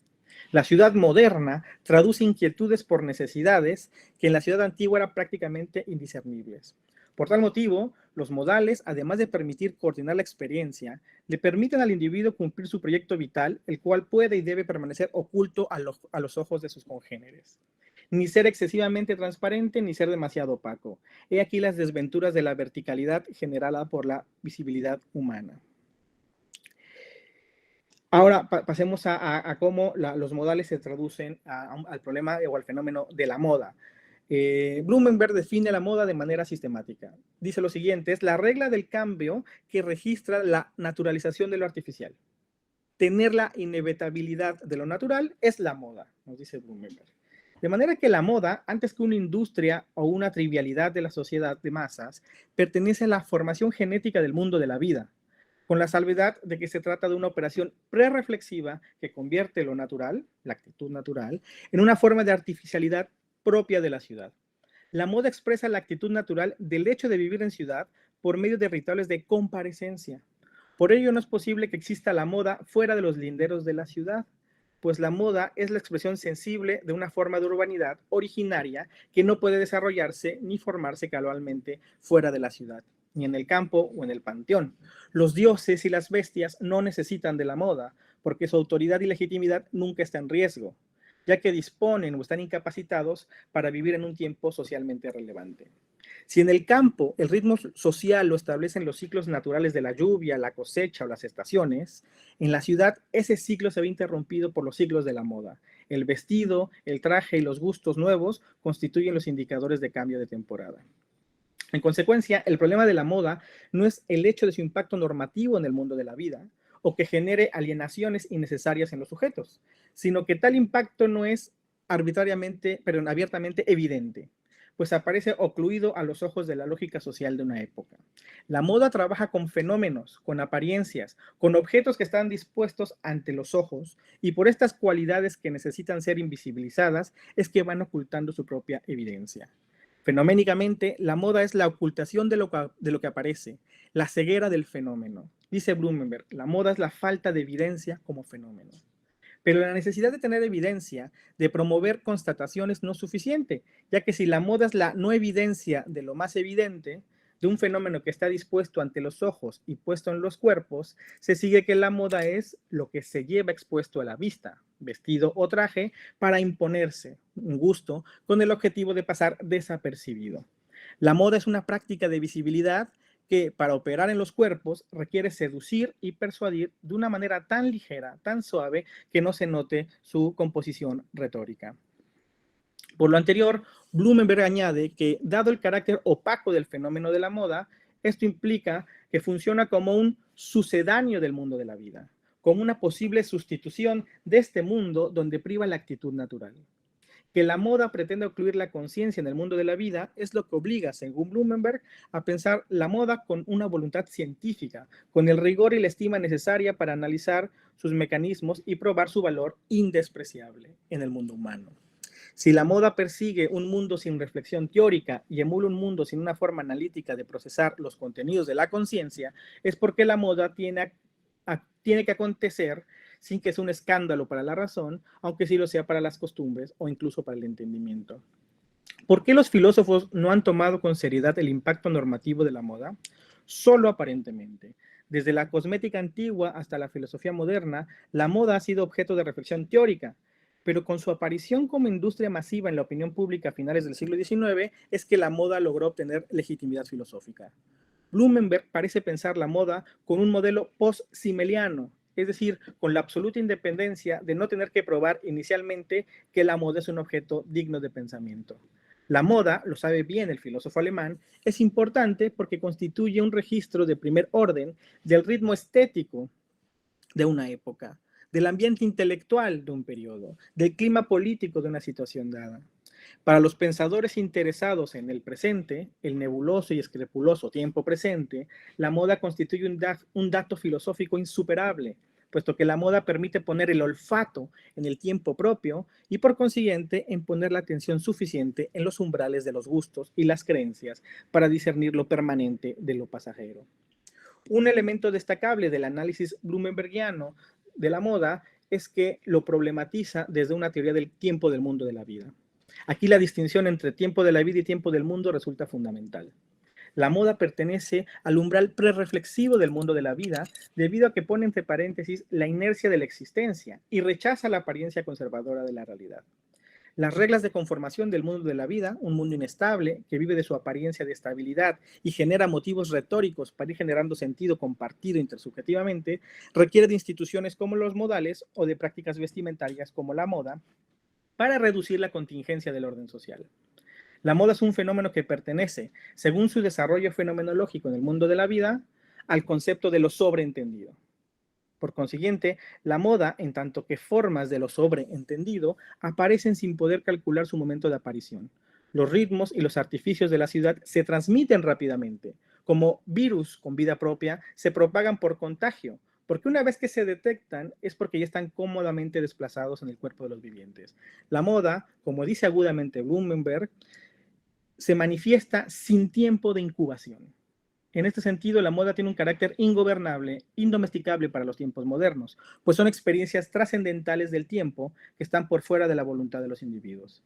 La ciudad moderna traduce inquietudes por necesidades que en la ciudad antigua eran prácticamente indiscernibles. Por tal motivo, los modales, además de permitir coordinar la experiencia, le permiten al individuo cumplir su proyecto vital, el cual puede y debe permanecer oculto a los ojos de sus congéneres. Ni ser excesivamente transparente, ni ser demasiado opaco. He aquí las desventuras de la verticalidad generada por la visibilidad humana. Ahora pasemos a cómo los modales se traducen al problema o al fenómeno de la moda. Blumenberg define la moda de manera sistemática. Dice lo siguiente: es la regla del cambio que registra la naturalización de lo artificial. Tener la inevitabilidad de lo natural es la moda, nos dice Blumenberg. De manera que la moda, antes que una industria o una trivialidad de la sociedad de masas, pertenece a la formación genética del mundo de la vida, con la salvedad de que se trata de una operación prereflexiva que convierte lo natural, la actitud natural, en una forma de artificialidad propia de la ciudad. La moda expresa la actitud natural del hecho de vivir en ciudad por medio de rituales de comparecencia. Por ello no es posible que exista la moda fuera de los linderos de la ciudad, pues la moda es la expresión sensible de una forma de urbanidad originaria que no puede desarrollarse ni formarse cabalmente fuera de la ciudad, ni en el campo o en el panteón. Los dioses y las bestias no necesitan de la moda, porque su autoridad y legitimidad nunca está en riesgo, ya que disponen o están incapacitados para vivir en un tiempo socialmente relevante. Si en el campo el ritmo social lo establecen los ciclos naturales de la lluvia, la cosecha o las estaciones, en la ciudad ese ciclo se ve interrumpido por los ciclos de la moda. El vestido, el traje y los gustos nuevos constituyen los indicadores de cambio de temporada. En consecuencia, el problema de la moda no es el hecho de su impacto normativo en el mundo de la vida o que genere alienaciones innecesarias en los sujetos, sino que tal impacto no es abiertamente evidente, pues aparece ocluido a los ojos de la lógica social de una época. La moda trabaja con fenómenos, con apariencias, con objetos que están dispuestos ante los ojos, y por estas cualidades que necesitan ser invisibilizadas es que van ocultando su propia evidencia. Fenoménicamente, la moda es la ocultación de lo que aparece, la ceguera del fenómeno. Dice Blumenberg, la moda es la falta de evidencia como fenómeno. Pero la necesidad de tener evidencia, de promover constataciones, no es suficiente, ya que si la moda es la no evidencia de lo más evidente, de un fenómeno que está dispuesto ante los ojos y puesto en los cuerpos, se sigue que la moda es lo que se lleva expuesto a la vista, vestido o traje, para imponerse un gusto con el objetivo de pasar desapercibido. La moda es una práctica de visibilidad que para operar en los cuerpos requiere seducir y persuadir de una manera tan ligera, tan suave, que no se note su composición retórica. Por lo anterior, Blumenberg añade que, dado el carácter opaco del fenómeno de la moda, esto implica que funciona como un sucedáneo del mundo de la vida, como una posible sustitución de este mundo donde priva la actitud natural. Que la moda pretenda ocluir la conciencia en el mundo de la vida es lo que obliga, según Blumenberg, a pensar la moda con una voluntad científica, con el rigor y la estima necesaria para analizar sus mecanismos y probar su valor indespreciable en el mundo humano. Si la moda persigue un mundo sin reflexión teórica y emula un mundo sin una forma analítica de procesar los contenidos de la conciencia, es porque la moda tiene que acontecer sin que sea un escándalo para la razón, aunque sí lo sea para las costumbres o incluso para el entendimiento. ¿Por qué los filósofos no han tomado con seriedad el impacto normativo de la moda? Solo aparentemente. Desde la cosmética antigua hasta la filosofía moderna, la moda ha sido objeto de reflexión teórica, pero con su aparición como industria masiva en la opinión pública a finales del siglo XIX es que la moda logró obtener legitimidad filosófica. Blumenberg parece pensar la moda con un modelo post-simeliano, es decir, con la absoluta independencia de no tener que probar inicialmente que la moda es un objeto digno de pensamiento. La moda, lo sabe bien el filósofo alemán, es importante porque constituye un registro de primer orden del ritmo estético de una época, del ambiente intelectual de un periodo, del clima político de una situación dada. Para los pensadores interesados en el presente, el nebuloso y escrupuloso tiempo presente, la moda constituye un dato filosófico insuperable, puesto que la moda permite poner el olfato en el tiempo propio y por consiguiente en poner la atención suficiente en los umbrales de los gustos y las creencias para discernir lo permanente de lo pasajero. Un elemento destacable del análisis blumenbergiano de la moda es que lo problematiza desde una teoría del tiempo del mundo de la vida. Aquí la distinción entre tiempo de la vida y tiempo del mundo resulta fundamental. La moda pertenece al umbral prereflexivo del mundo de la vida debido a que pone entre paréntesis la inercia de la existencia y rechaza la apariencia conservadora de la realidad. Las reglas de conformación del mundo de la vida, un mundo inestable que vive de su apariencia de estabilidad y genera motivos retóricos para ir generando sentido compartido intersubjetivamente, requiere de instituciones como los modales o de prácticas vestimentarias como la moda para reducir la contingencia del orden social. La moda es un fenómeno que pertenece, según su desarrollo fenomenológico en el mundo de la vida, al concepto de lo sobreentendido. Por consiguiente, la moda, en tanto que formas de lo sobreentendido, aparecen sin poder calcular su momento de aparición. Los ritmos y los artificios de la ciudad se transmiten rápidamente. Como virus con vida propia, se propagan por contagio, porque una vez que se detectan es porque ya están cómodamente desplazados en el cuerpo de los vivientes. La moda, como dice agudamente Blumenberg, se manifiesta sin tiempo de incubación. En este sentido, la moda tiene un carácter ingobernable, indomesticable para los tiempos modernos, pues son experiencias trascendentales del tiempo que están por fuera de la voluntad de los individuos.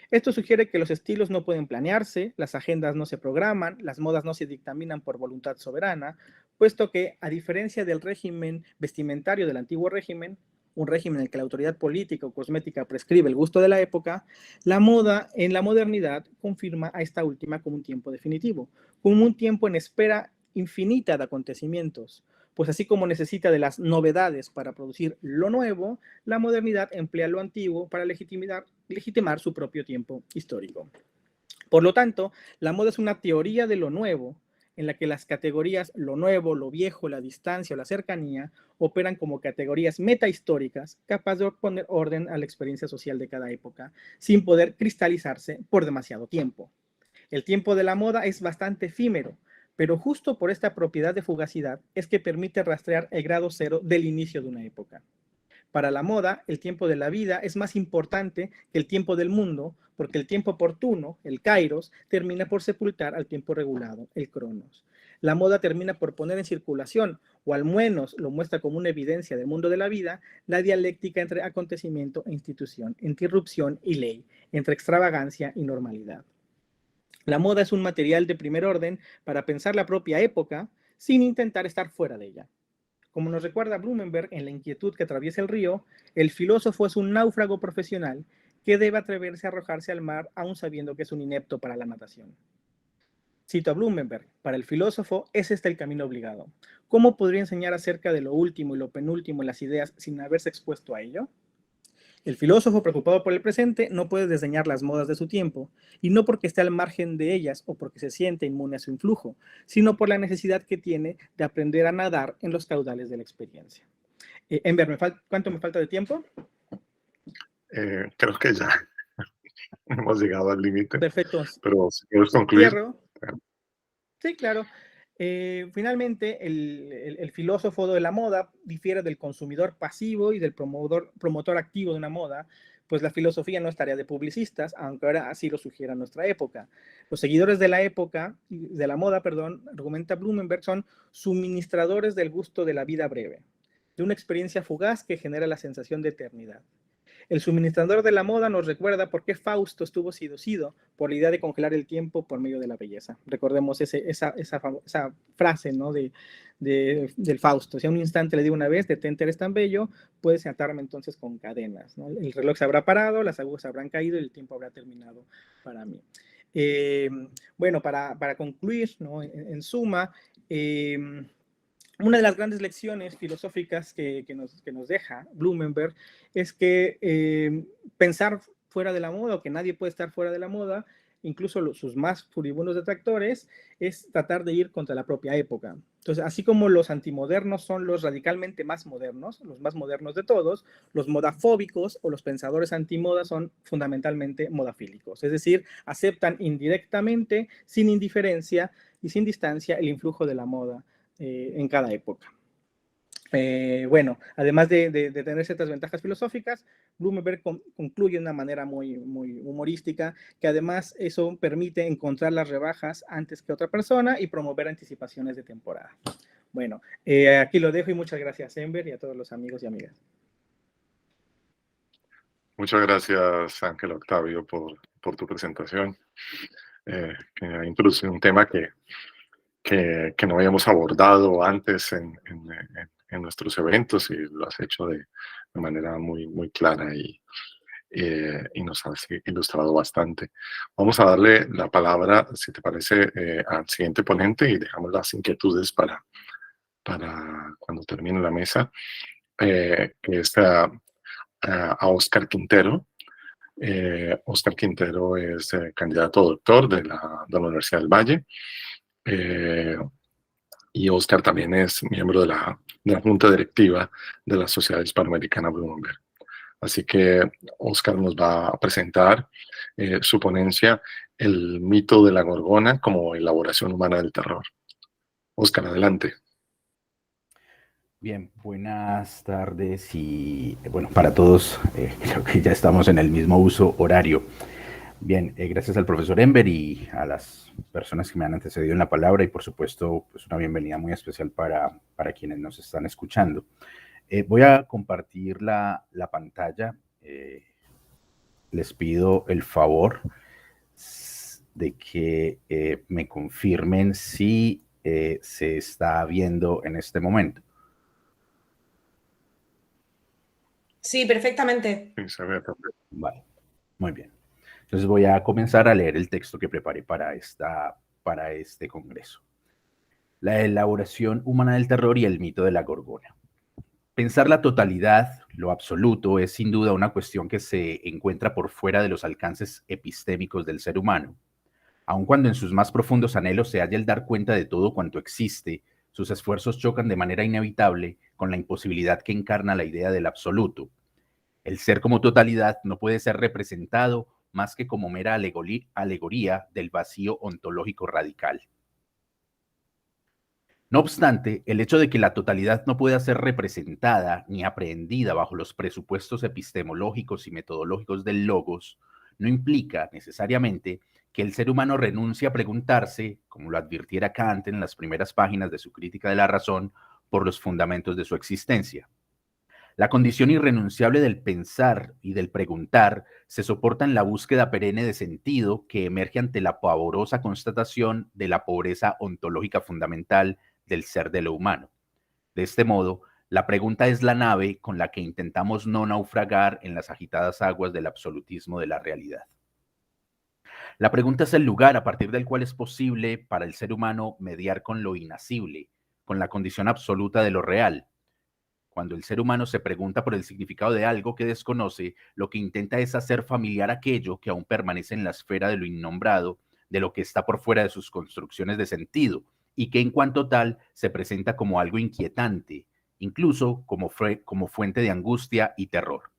Esto sugiere que los estilos no pueden planearse, las agendas no se programan, las modas no se dictaminan por voluntad soberana, puesto que, a diferencia del régimen vestimentario del antiguo régimen, un régimen en el que la autoridad política o cosmética prescribe el gusto de la época, la moda en la modernidad confirma a esta última como un tiempo definitivo, como un tiempo en espera infinita de acontecimientos, pues así como necesita de las novedades para producir lo nuevo, la modernidad emplea lo antiguo para legitimar su propio tiempo histórico. Por lo tanto, la moda es una teoría de lo nuevo, en la que las categorías lo nuevo, lo viejo, la distancia o la cercanía operan como categorías metahistóricas capaces de poner orden a la experiencia social de cada época, sin poder cristalizarse por demasiado tiempo. El tiempo de la moda es bastante efímero, pero justo por esta propiedad de fugacidad es que permite rastrear el grado cero del inicio de una época. Para la moda, el tiempo de la vida es más importante que el tiempo del mundo, porque el tiempo oportuno, el kairos, termina por sepultar al tiempo regulado, el cronos. La moda termina por poner en circulación, o al menos lo muestra como una evidencia del mundo de la vida, la dialéctica entre acontecimiento e institución, entre irrupción y ley, entre extravagancia y normalidad. La moda es un material de primer orden para pensar la propia época sin intentar estar fuera de ella. Como nos recuerda Blumenberg en La inquietud que atraviesa el río, el filósofo es un náufrago profesional que debe atreverse a arrojarse al mar aún sabiendo que es un inepto para la natación. Cito a Blumenberg, para el filósofo es este el camino obligado. ¿Cómo podría enseñar acerca de lo último y lo penúltimo en las ideas sin haberse expuesto a ello? El filósofo, preocupado por el presente, no puede desdeñar las modas de su tiempo, y no porque esté al margen de ellas o porque se siente inmune a su influjo, sino por la necesidad que tiene de aprender a nadar en los caudales de la experiencia. Enver, ¿cuánto me falta de tiempo? Creo que ya hemos llegado al límite. Perfecto. Pero si quieres concluir. Cierro. Sí, claro. Finalmente, el filósofo de la moda difiere del consumidor pasivo y del promotor activo de una moda, pues la filosofía no es tarea de publicistas, aunque ahora así lo sugiera nuestra época. Los seguidores de la época, de la moda, argumenta Blumenberg, son suministradores del gusto de la vida breve, de una experiencia fugaz que genera la sensación de eternidad. El suministrador de la moda nos recuerda por qué Fausto estuvo seducido por la idea de congelar el tiempo por medio de la belleza. Recordemos esa frase, ¿no? del Fausto. Si a un instante le digo una vez, detente, eres tan bello, puedes atarme entonces con cadenas, ¿no? El reloj se habrá parado, las agujas habrán caído y el tiempo habrá terminado para mí. Bueno, para concluir, ¿no? En suma, una de las grandes lecciones filosóficas que nos deja Blumenberg es que pensar fuera de la moda, o que nadie puede estar fuera de la moda, incluso sus más furibundos detractores, es tratar de ir contra la propia época. Entonces, así como los antimodernos son los radicalmente más modernos, los más modernos de todos, los modafóbicos o los pensadores antimoda son fundamentalmente modafílicos, es decir, aceptan indirectamente, sin indiferencia y sin distancia, el influjo de la moda en cada época. Bueno, además de tener ciertas ventajas filosóficas, Blumenberg concluye de una manera muy humorística que además eso permite encontrar las rebajas antes que otra persona y promover anticipaciones de temporada. Bueno, aquí lo dejo y muchas gracias, Enver, y a todos los amigos y amigas. Muchas gracias, Ángel Octavio, por tu presentación, que ha introducido un tema que no habíamos abordado antes en nuestros eventos, y lo has hecho de manera muy clara y nos has ilustrado bastante. Vamos a darle la palabra, si te parece, al siguiente ponente, y dejamos las inquietudes para cuando termine la mesa, que es a Óscar Quintero. Óscar Quintero es candidato a doctor de la Universidad del Valle. Y Óscar también es miembro de la Junta Directiva de la Sociedad Hispanoamericana Blumenberg. Así que Óscar nos va a presentar su ponencia, El mito de la Gorgona como elaboración humana del terror. Óscar, adelante. Bien, buenas tardes y bueno, para todos, creo que ya estamos en el mismo uso horario. Bien, gracias al profesor Enver y a las personas que me han antecedido en la palabra y por supuesto pues una bienvenida muy especial para quienes nos están escuchando. Voy a compartir la pantalla. Les pido el favor de que me confirmen si se está viendo en este momento. Sí, perfectamente. Sí, se ve también. Vale, muy bien. Entonces voy a comenzar a leer el texto que preparé para este congreso. La elaboración humana del terror y el mito de la gorgona. Pensar la totalidad, lo absoluto, es sin duda una cuestión que se encuentra por fuera de los alcances epistémicos del ser humano. Aun cuando en sus más profundos anhelos se halla el dar cuenta de todo cuanto existe, sus esfuerzos chocan de manera inevitable con la imposibilidad que encarna la idea del absoluto. El ser como totalidad no puede ser representado más que como mera alegoría del vacío ontológico radical. No obstante, el hecho de que la totalidad no pueda ser representada ni aprehendida bajo los presupuestos epistemológicos y metodológicos del logos no implica necesariamente que el ser humano renuncie a preguntarse, como lo advirtiera Kant en las primeras páginas de su Crítica de la Razón, por los fundamentos de su existencia. La condición irrenunciable del pensar y del preguntar se soporta en la búsqueda perenne de sentido que emerge ante la pavorosa constatación de la pobreza ontológica fundamental del ser de lo humano. De este modo, la pregunta es la nave con la que intentamos no naufragar en las agitadas aguas del absolutismo de la realidad. La pregunta es el lugar a partir del cual es posible para el ser humano mediar con lo inasible, con la condición absoluta de lo real. Cuando el ser humano se pregunta por el significado de algo que desconoce, lo que intenta es hacer familiar aquello que aún permanece en la esfera de lo innombrado, de lo que está por fuera de sus construcciones de sentido, y que en cuanto tal se presenta como algo inquietante, incluso como fuente de angustia y terror.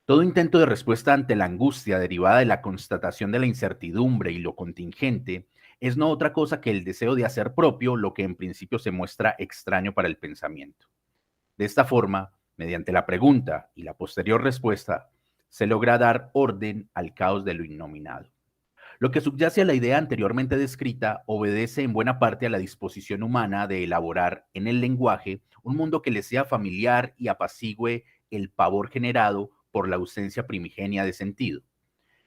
Todo intento de respuesta ante la angustia derivada de la constatación de la incertidumbre y lo contingente es no otra cosa que el deseo de hacer propio lo que en principio se muestra extraño para el pensamiento. De esta forma, mediante la pregunta y la posterior respuesta, se logra dar orden al caos de lo innominado. Lo que subyace a la idea anteriormente descrita obedece en buena parte a la disposición humana de elaborar en el lenguaje un mundo que le sea familiar y apacigüe el pavor generado por la ausencia primigenia de sentido.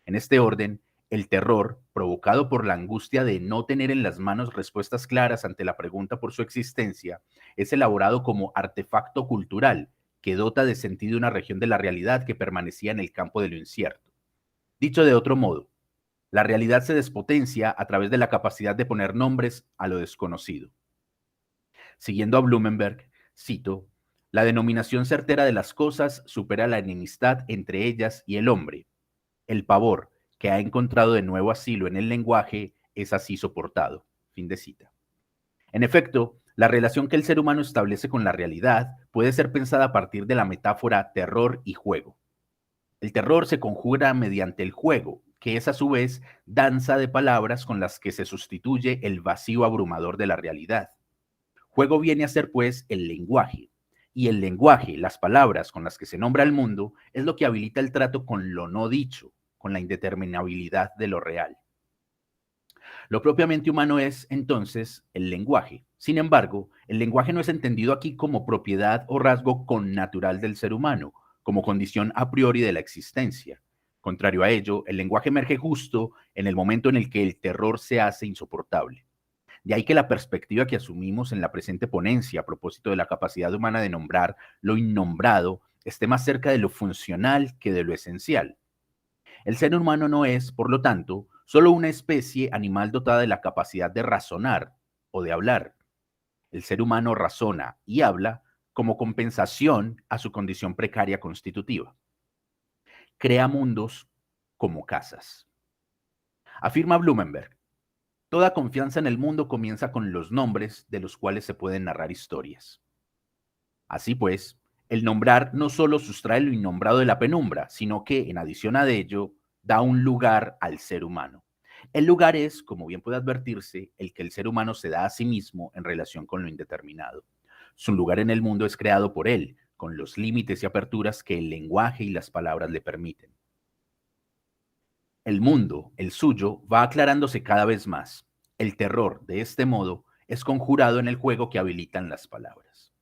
En este orden, el terror, provocado por la angustia de no tener en las manos respuestas claras ante la pregunta por su existencia, es elaborado como artefacto cultural que dota de sentido una región de la realidad que permanecía en el campo de lo incierto. Dicho de otro modo, la realidad se despotencia a través de la capacidad de poner nombres a lo desconocido. Siguiendo a Blumenberg, cito, la denominación certera de las cosas supera la enemistad entre ellas y el hombre. El pavor, que ha encontrado de nuevo asilo en el lenguaje, es así soportado. Fin de cita. En efecto, la relación que el ser humano establece con la realidad puede ser pensada a partir de la metáfora terror y juego. El terror se conjura mediante el juego, que es a su vez danza de palabras con las que se sustituye el vacío abrumador de la realidad. Juego viene a ser, pues, el lenguaje. Y el lenguaje, las palabras con las que se nombra el mundo, es lo que habilita el trato con lo no dicho, con la indeterminabilidad de lo real. Lo propiamente humano es, entonces, el lenguaje. Sin embargo, el lenguaje no es entendido aquí como propiedad o rasgo connatural del ser humano, como condición a priori de la existencia. Contrario a ello, el lenguaje emerge justo en el momento en el que el terror se hace insoportable. De ahí que la perspectiva que asumimos en la presente ponencia a propósito de la capacidad humana de nombrar lo innombrado esté más cerca de lo funcional que de lo esencial. El ser humano no es, por lo tanto, solo una especie animal dotada de la capacidad de razonar o de hablar. El ser humano razona y habla como compensación a su condición precaria constitutiva. Crea mundos como casas. Afirma Blumenberg, toda confianza en el mundo comienza con los nombres de los cuales se pueden narrar historias. Así pues, el nombrar no solo sustrae lo innombrado de la penumbra, sino que, en adición a ello, da un lugar al ser humano. El lugar es, como bien puede advertirse, el que el ser humano se da a sí mismo en relación con lo indeterminado. Su lugar en el mundo es creado por él, con los límites y aperturas que el lenguaje y las palabras le permiten. El mundo, el suyo, va aclarándose cada vez más. El terror, de este modo, es conjurado en el juego que habilitan las palabras.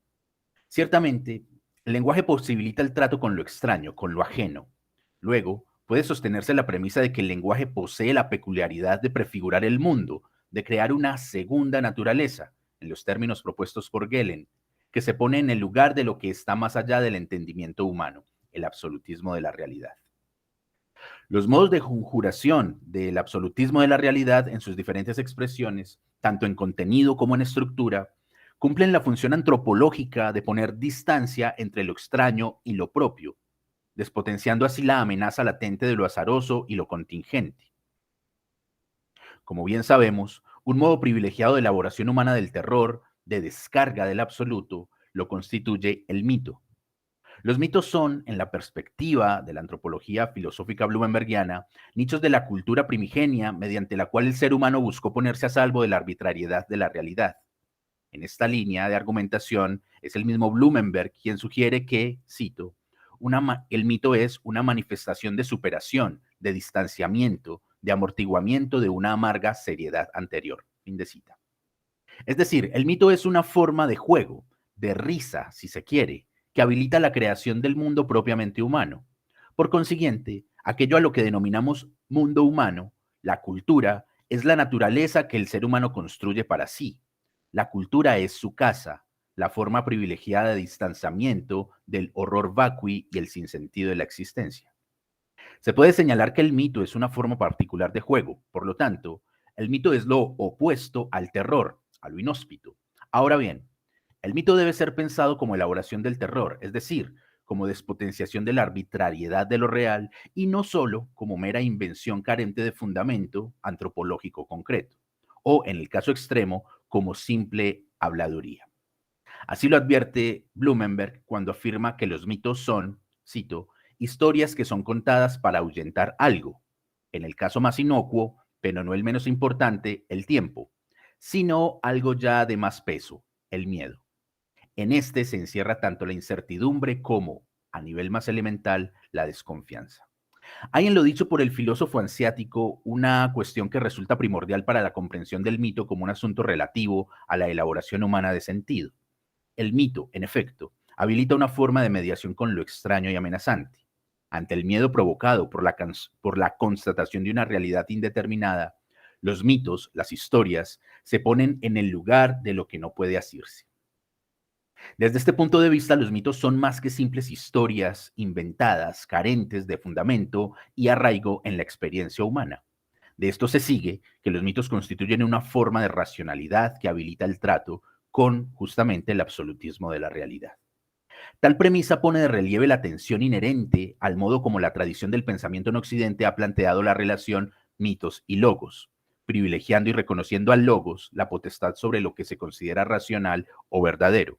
Ciertamente, el lenguaje posibilita el trato con lo extraño, con lo ajeno. Luego, puede sostenerse la premisa de que el lenguaje posee la peculiaridad de prefigurar el mundo, de crear una segunda naturaleza, en los términos propuestos por Gehlen, que se pone en el lugar de lo que está más allá del entendimiento humano, el absolutismo de la realidad. Los modos de conjuración del absolutismo de la realidad en sus diferentes expresiones, tanto en contenido como en estructura, cumplen la función antropológica de poner distancia entre lo extraño y lo propio, despotenciando así la amenaza latente de lo azaroso y lo contingente. Como bien sabemos, un modo privilegiado de elaboración humana del terror, de descarga del absoluto, lo constituye el mito. Los mitos son, en la perspectiva de la antropología filosófica blumenbergiana, nichos de la cultura primigenia mediante la cual el ser humano buscó ponerse a salvo de la arbitrariedad de la realidad. En esta línea de argumentación es el mismo Blumenberg quien sugiere que, cito, el mito es una manifestación de superación, de distanciamiento, de amortiguamiento de una amarga seriedad anterior. Fin de cita. Es decir, el mito es una forma de juego, de risa, si se quiere, que habilita la creación del mundo propiamente humano. Por consiguiente, aquello a lo que denominamos mundo humano, la cultura, es la naturaleza que el ser humano construye para sí. La cultura es su casa, la forma privilegiada de distanciamiento del horror vacui y el sinsentido de la existencia. Se puede señalar que el mito es una forma particular de juego, por lo tanto, el mito es lo opuesto al terror, a lo inhóspito. Ahora bien, el mito debe ser pensado como elaboración del terror, es decir, como despotenciación de la arbitrariedad de lo real y no solo como mera invención carente de fundamento antropológico concreto, o en el caso extremo, como simple habladuría. Así lo advierte Blumenberg cuando afirma que los mitos son, cito, historias que son contadas para ahuyentar algo, en el caso más inocuo, pero no el menos importante, el tiempo, sino algo ya de más peso, el miedo. En este se encierra tanto la incertidumbre como, a nivel más elemental, la desconfianza. Hay en lo dicho por el filósofo ansiático una cuestión que resulta primordial para la comprensión del mito como un asunto relativo a la elaboración humana de sentido. El mito, en efecto, habilita una forma de mediación con lo extraño y amenazante. Ante el miedo provocado por la constatación de una realidad indeterminada, los mitos, las historias, se ponen en el lugar de lo que no puede asirse. Desde este punto de vista, los mitos son más que simples historias inventadas, carentes de fundamento y arraigo en la experiencia humana. De esto se sigue que los mitos constituyen una forma de racionalidad que habilita el trato con justamente el absolutismo de la realidad. Tal premisa pone de relieve la tensión inherente al modo como la tradición del pensamiento en Occidente ha planteado la relación mitos y logos, privilegiando y reconociendo al logos la potestad sobre lo que se considera racional o verdadero.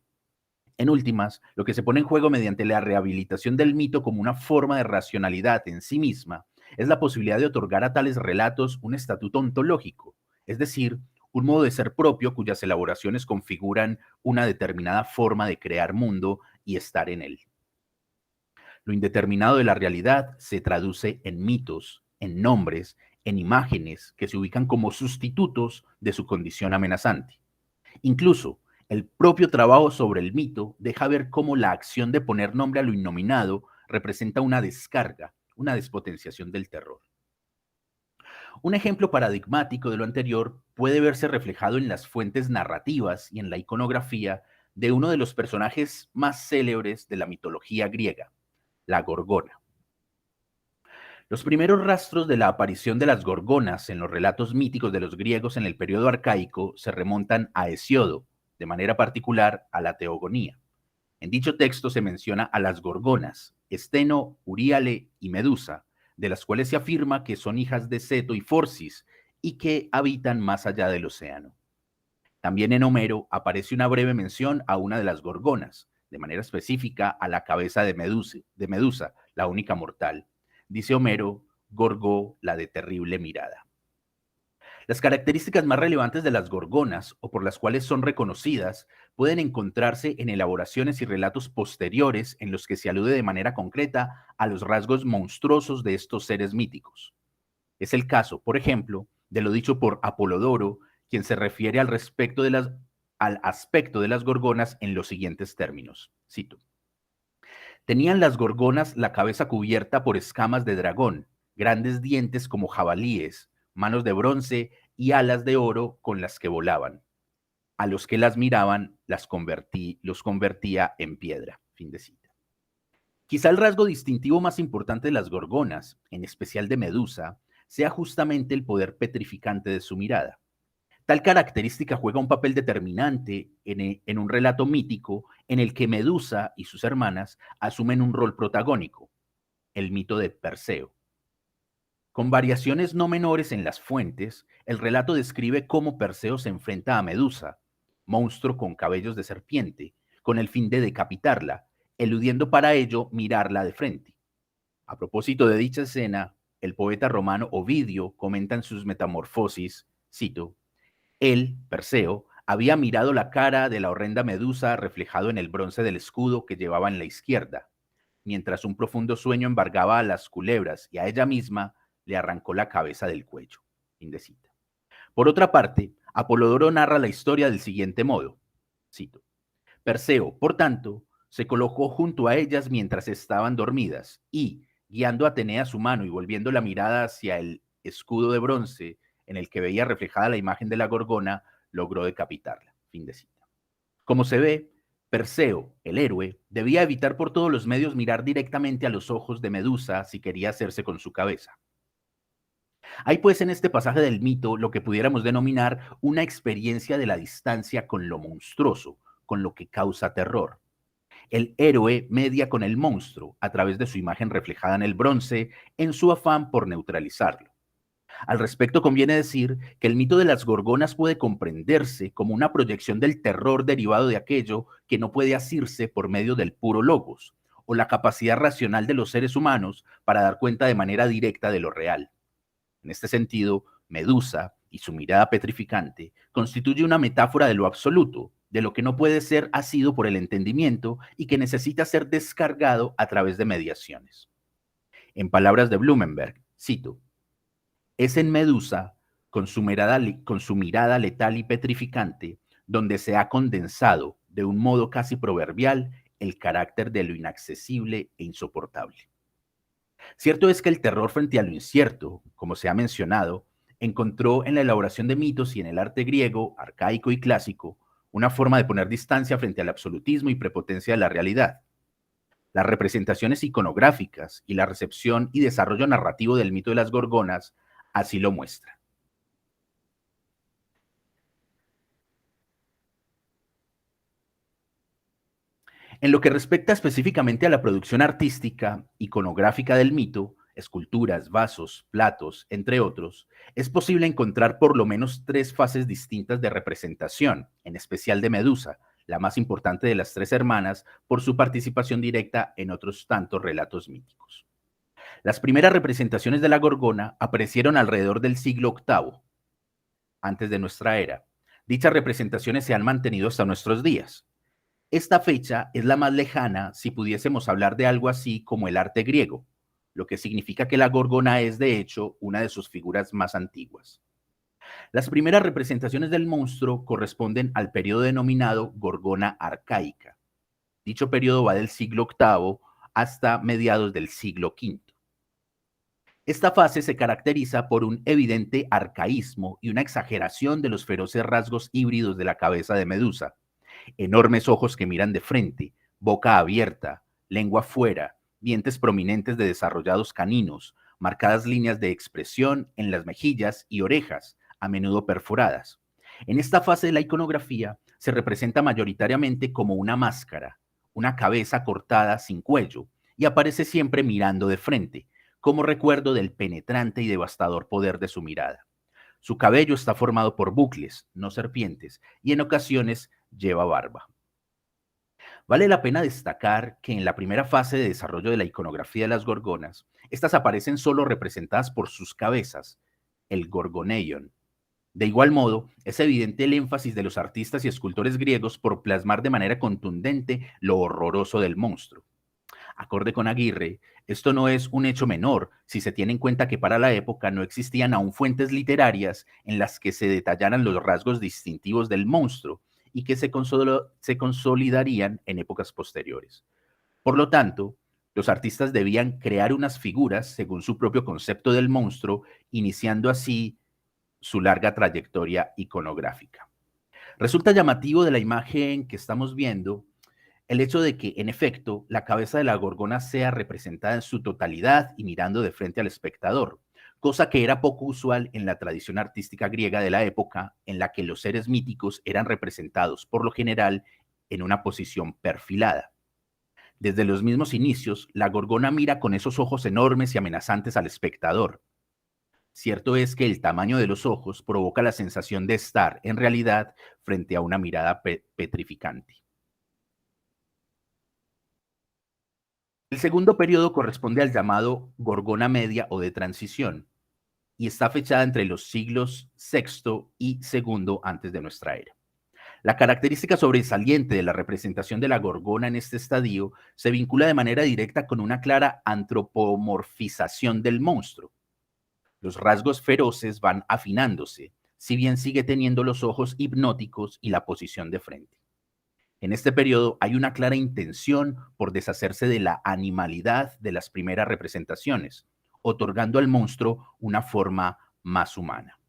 En últimas, lo que se pone en juego mediante la rehabilitación del mito como una forma de racionalidad en sí misma es la posibilidad de otorgar a tales relatos un estatuto ontológico, es decir, un modo de ser propio cuyas elaboraciones configuran una determinada forma de crear mundo y estar en él. Lo indeterminado de la realidad se traduce en mitos, en nombres, en imágenes que se ubican como sustitutos de su condición amenazante. Incluso, el propio trabajo sobre el mito deja ver cómo la acción de poner nombre a lo innominado representa una descarga, una despotenciación del terror. Un ejemplo paradigmático de lo anterior puede verse reflejado en las fuentes narrativas y en la iconografía de uno de los personajes más célebres de la mitología griega, la Gorgona. Los primeros rastros de la aparición de las gorgonas en los relatos míticos de los griegos en el periodo arcaico se remontan a Hesíodo, de manera particular a la Teogonía. En dicho texto se menciona a las gorgonas, Esteno, Euríale y Medusa, de las cuales se afirma que son hijas de Ceto y Forcis y que habitan más allá del océano. También en Homero aparece una breve mención a una de las gorgonas, de manera específica a la cabeza de Medusa, la única mortal. Dice Homero, Gorgó, la de terrible mirada. Las características más relevantes de las gorgonas, o por las cuales son reconocidas, pueden encontrarse en elaboraciones y relatos posteriores en los que se alude de manera concreta a los rasgos monstruosos de estos seres míticos. Es el caso, por ejemplo, de lo dicho por Apolodoro, quien se refiere al aspecto de las gorgonas en los siguientes términos. Cito: tenían las gorgonas la cabeza cubierta por escamas de dragón, grandes dientes como jabalíes, manos de bronce y alas de oro con las que volaban. A los que las miraban los convertía en piedra. Fin de cita. Quizá el rasgo distintivo más importante de las gorgonas, en especial de Medusa, sea justamente el poder petrificante de su mirada. Tal característica juega un papel determinante en un relato mítico en el que Medusa y sus hermanas asumen un rol protagónico, el mito de Perseo. Con variaciones no menores en las fuentes, el relato describe cómo Perseo se enfrenta a Medusa, monstruo con cabellos de serpiente, con el fin de decapitarla, eludiendo para ello mirarla de frente. A propósito de dicha escena, el poeta romano Ovidio comenta en sus Metamorfosis, cito: él, Perseo, había mirado la cara de la horrenda Medusa reflejado en el bronce del escudo que llevaba en la izquierda, mientras un profundo sueño embargaba a las culebras y a ella misma le arrancó la cabeza del cuello. Fin de cita. Por otra parte, Apolodoro narra la historia del siguiente modo, cito: Perseo, por tanto, se colocó junto a ellas mientras estaban dormidas y, guiando a Atenea su mano y volviendo la mirada hacia el escudo de bronce en el que veía reflejada la imagen de la gorgona, logró decapitarla. Fin de cita. Como se ve, Perseo, el héroe, debía evitar por todos los medios mirar directamente a los ojos de Medusa si quería hacerse con su cabeza. Hay pues en este pasaje del mito lo que pudiéramos denominar una experiencia de la distancia con lo monstruoso, con lo que causa terror. El héroe media con el monstruo a través de su imagen reflejada en el bronce en su afán por neutralizarlo. Al respecto conviene decir que el mito de las gorgonas puede comprenderse como una proyección del terror derivado de aquello que no puede asirse por medio del puro logos, o la capacidad racional de los seres humanos para dar cuenta de manera directa de lo real. En este sentido, Medusa y su mirada petrificante constituye una metáfora de lo absoluto, de lo que no puede ser asido por el entendimiento y que necesita ser descargado a través de mediaciones. En palabras de Blumenberg, cito: es en Medusa, con su mirada letal y petrificante, donde se ha condensado, de un modo casi proverbial, el carácter de lo inaccesible e insoportable. Cierto es que el terror frente a lo incierto, como se ha mencionado, encontró en la elaboración de mitos y en el arte griego, arcaico y clásico, una forma de poner distancia frente al absolutismo y prepotencia de la realidad. Las representaciones iconográficas y la recepción y desarrollo narrativo del mito de las gorgonas así lo muestran. En lo que respecta específicamente a la producción artística, iconográfica del mito, esculturas, vasos, platos, entre otros, es posible encontrar por lo menos 3 fases distintas de representación, en especial de Medusa, la más importante de las 3 hermanas, por su participación directa en otros tantos relatos míticos. Las primeras representaciones de la gorgona aparecieron alrededor del siglo VIII, antes de nuestra era. Dichas representaciones se han mantenido hasta nuestros días. Esta fecha es la más lejana si pudiésemos hablar de algo así como el arte griego, lo que significa que la gorgona es, de hecho, una de sus figuras más antiguas. Las primeras representaciones del monstruo corresponden al periodo denominado gorgona arcaica. Dicho periodo va del siglo VIII hasta mediados del siglo V. Esta fase se caracteriza por un evidente arcaísmo y una exageración de los feroces rasgos híbridos de la cabeza de Medusa. Enormes ojos que miran de frente, boca abierta, lengua fuera, dientes prominentes de desarrollados caninos, marcadas líneas de expresión en las mejillas y orejas, a menudo perforadas. En esta fase de la iconografía se representa mayoritariamente como una máscara, una cabeza cortada sin cuello, y aparece siempre mirando de frente, como recuerdo del penetrante y devastador poder de su mirada. Su cabello está formado por bucles, no serpientes, y en ocasiones lleva barba. Vale la pena destacar que en la primera fase de desarrollo de la iconografía de las gorgonas, estas aparecen solo representadas por sus cabezas, el gorgoneion. De igual modo, es evidente el énfasis de los artistas y escultores griegos por plasmar de manera contundente lo horroroso del monstruo. Acorde con Aguirre, esto no es un hecho menor si se tiene en cuenta que para la época no existían aún fuentes literarias en las que se detallaran los rasgos distintivos del monstruo y que se consolidarían en épocas posteriores. Por lo tanto, los artistas debían crear unas figuras según su propio concepto del monstruo, iniciando así su larga trayectoria iconográfica. Resulta llamativo de la imagen que estamos viendo el hecho de que, en efecto, la cabeza de la gorgona sea representada en su totalidad y mirando de frente al espectador, cosa que era poco usual en la tradición artística griega de la época, en la que los seres míticos eran representados, por lo general, en una posición perfilada. Desde los mismos inicios, la gorgona mira con esos ojos enormes y amenazantes al espectador. Cierto es que el tamaño de los ojos provoca la sensación de estar, en realidad, frente a una mirada petrificante. El segundo periodo corresponde al llamado Gorgona Media o de transición y está fechada entre los siglos VI y II antes de nuestra era. La característica sobresaliente de la representación de la gorgona en este estadio se vincula de manera directa con una clara antropomorfización del monstruo. Los rasgos feroces van afinándose, si bien sigue teniendo los ojos hipnóticos y la posición de frente. En este periodo hay una clara intención por deshacerse de la animalidad de las primeras representaciones, otorgando al monstruo una forma más humana.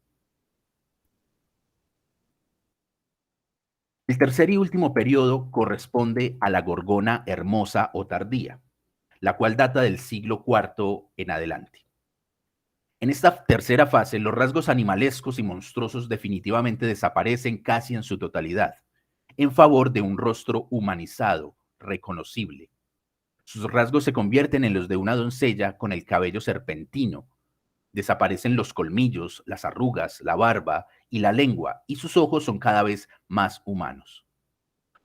El tercer y último periodo corresponde a la gorgona hermosa o tardía, la cual data del siglo IV en adelante. En esta tercera fase, los rasgos animalescos y monstruosos definitivamente desaparecen casi en su totalidad, en favor de un rostro humanizado, reconocible. Sus rasgos se convierten en los de una doncella con el cabello serpentino. Desaparecen los colmillos, las arrugas, la barba y la lengua, y sus ojos son cada vez más humanos.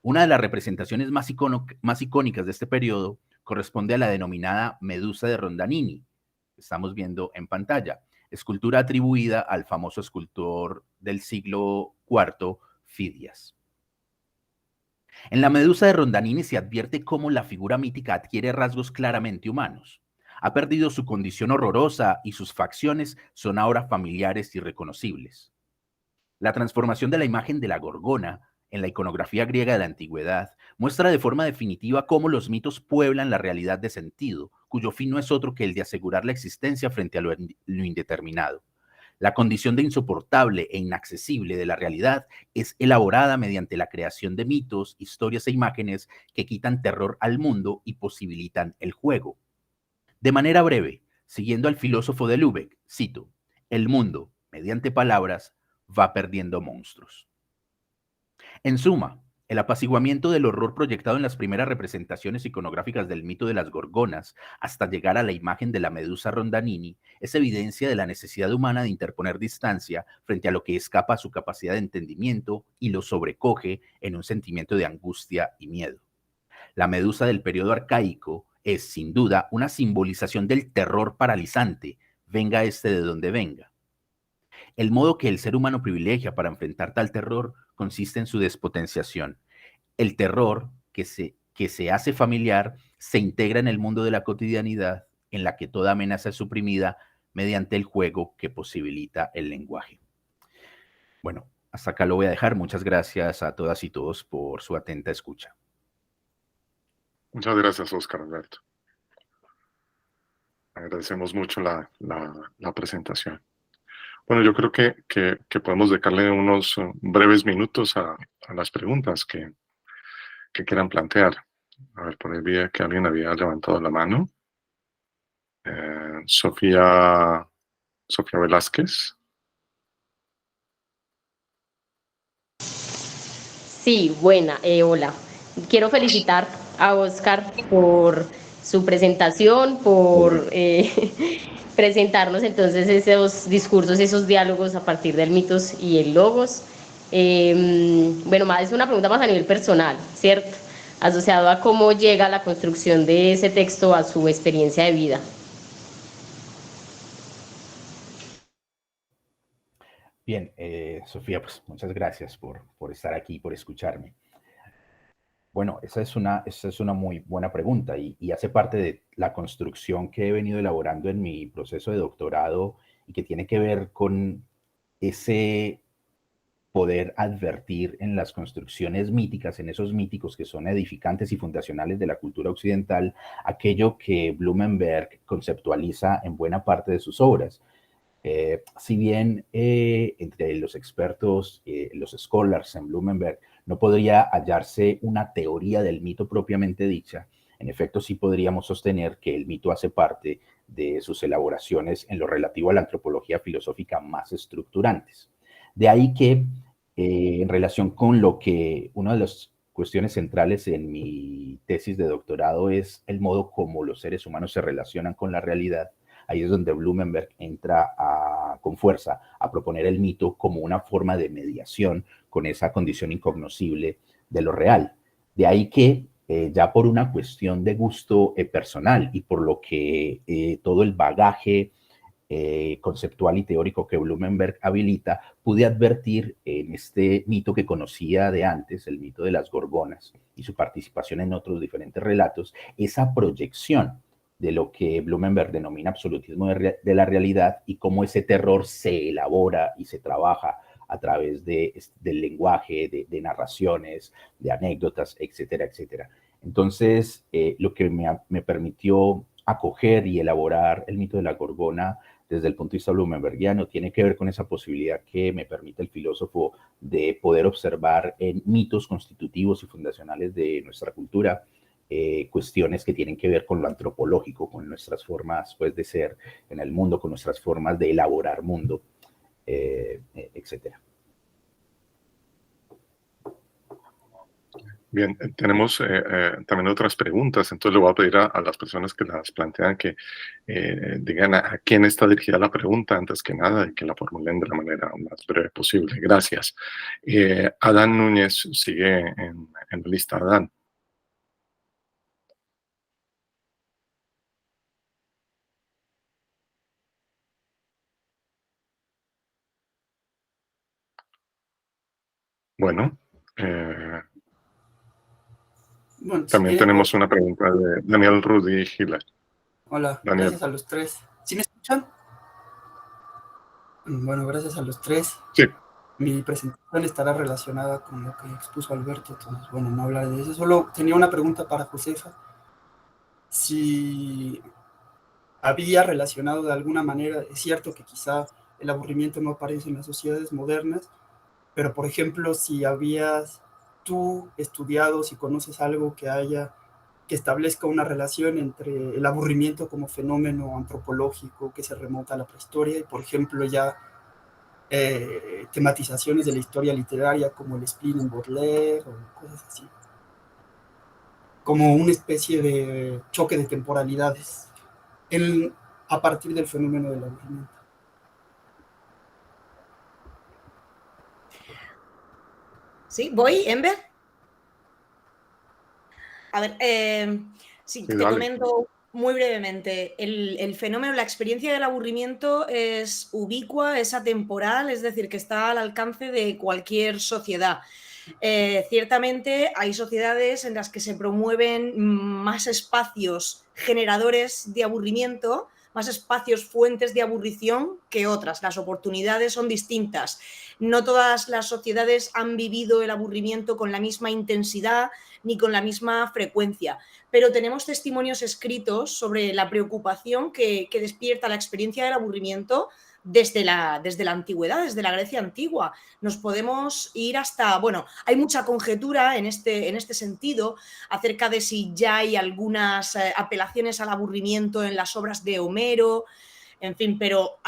Una de las representaciones más icónicas de este periodo corresponde a la denominada Medusa de Rondanini, que estamos viendo en pantalla, escultura atribuida al famoso escultor del siglo IV, Fidias. En la Medusa de Rondanini se advierte cómo la figura mítica adquiere rasgos claramente humanos. Ha perdido su condición horrorosa y sus facciones son ahora familiares y reconocibles. La transformación de la imagen de la gorgona en la iconografía griega de la antigüedad muestra de forma definitiva cómo los mitos pueblan la realidad de sentido, cuyo fin no es otro que el de asegurar la existencia frente a lo indeterminado. La condición de insoportable e inaccesible de la realidad es elaborada mediante la creación de mitos, historias e imágenes que quitan terror al mundo y posibilitan el juego. De manera breve, siguiendo al filósofo de Lübeck, cito, el mundo, mediante palabras, va perdiendo monstruos. En suma, el apaciguamiento del horror proyectado en las primeras representaciones iconográficas del mito de las gorgonas hasta llegar a la imagen de la Medusa Rondanini es evidencia de la necesidad humana de interponer distancia frente a lo que escapa a su capacidad de entendimiento y lo sobrecoge en un sentimiento de angustia y miedo. La Medusa del periodo arcaico es, sin duda, una simbolización del terror paralizante, venga este de donde venga. El modo que el ser humano privilegia para enfrentar tal terror consiste en su despotenciación. El terror que se hace familiar se integra en el mundo de la cotidianidad en la que toda amenaza es suprimida mediante el juego que posibilita el lenguaje. Bueno, hasta acá lo voy a dejar. Muchas gracias a todas y todos por su atenta escucha. Muchas gracias, Óscar Alberto. Agradecemos mucho la presentación. Bueno, yo creo que podemos dedicarle unos breves minutos a las preguntas que quieran plantear. A ver, por ahí vi que alguien había levantado la mano. Sofía Velázquez. Sí, buena, hola. Quiero felicitar a Óscar por su presentación, por presentarnos entonces esos discursos, esos diálogos a partir del mitos y el logos. Bueno, es una pregunta más a nivel personal, ¿cierto? Asociado a cómo llega la construcción de ese texto a su experiencia de vida. Bien, Sofía, pues muchas gracias por estar aquí, por escucharme. Bueno, esa es una muy buena pregunta y hace parte de la construcción que he venido elaborando en mi proceso de doctorado y que tiene que ver con ese poder advertir en las construcciones míticas, en esos míticos que son edificantes y fundacionales de la cultura occidental, aquello que Blumenberg conceptualiza en buena parte de sus obras. Si bien entre los expertos, los scholars en Blumenberg, no podría hallarse una teoría del mito propiamente dicha, en efecto sí podríamos sostener que el mito hace parte de sus elaboraciones en lo relativo a la antropología filosófica más estructurantes. De ahí que en relación con lo que una de las cuestiones centrales en mi tesis de doctorado es el modo como los seres humanos se relacionan con la realidad. Ahí es donde Blumenberg entra con fuerza a proponer el mito como una forma de mediación con esa condición incognoscible de lo real. De ahí que ya por una cuestión de gusto personal y por lo que todo el bagaje conceptual y teórico que Blumenberg habilita, pude advertir en este mito que conocía de antes, el mito de las gorgonas y su participación en otros diferentes relatos, esa proyección de lo que Blumenberg denomina absolutismo de la realidad y cómo ese terror se elabora y se trabaja a través del lenguaje, narraciones, de anécdotas, etcétera, etcétera. Entonces, lo que me permitió acoger y elaborar el mito de la gorgona desde el punto de vista blumenbergiano tiene que ver con esa posibilidad que me permite el filósofo de poder observar en mitos constitutivos y fundacionales de nuestra cultura cuestiones que tienen que ver con lo antropológico, con nuestras formas pues, de ser en el mundo, con nuestras formas de elaborar mundo, etcétera. Bien, tenemos también otras preguntas, entonces le voy a pedir a las personas que las plantean que digan a quién está dirigida la pregunta antes que nada y que la formulen de la manera más breve posible. Gracias. Adán Núñez sigue en la lista. Adán. Bueno, Bueno, también tenemos una pregunta de Daniel Rudy Gila. Hola, Daniel. gracias a los tres. ¿Sí me escuchan? Bueno, gracias a los tres. Sí. Mi presentación estará relacionada con lo que expuso Alberto, entonces, bueno, no hablaré de eso. Solo tenía una pregunta para Josefa. Si había relacionado de alguna manera, es cierto que quizá el aburrimiento no aparece en las sociedades modernas, pero por ejemplo, si habías tú estudiado, si conoces algo que establezca una relación entre el aburrimiento como fenómeno antropológico que se remonta a la prehistoria y, por ejemplo, ya tematizaciones de la historia literaria como el spleen en Baudelaire o cosas así. Como una especie de choque de temporalidades a partir del fenómeno del aburrimiento. ¿Sí? ¿Voy, Enver? A ver, sí, te comento muy brevemente. El fenómeno, la experiencia del aburrimiento es ubicua, es atemporal, es decir, que está al alcance de cualquier sociedad. Ciertamente hay sociedades en las que se promueven más espacios generadores de aburrimiento, más espacios fuentes de aburrición que otras. Las oportunidades son distintas. No todas las sociedades han vivido el aburrimiento con la misma intensidad ni con la misma frecuencia, pero tenemos testimonios escritos sobre la preocupación que despierta la experiencia del aburrimiento desde la antigüedad, desde la Grecia antigua. Nos podemos ir hasta, bueno, hay mucha conjetura en este sentido acerca de si ya hay algunas apelaciones al aburrimiento en las obras de Homero, en fin, pero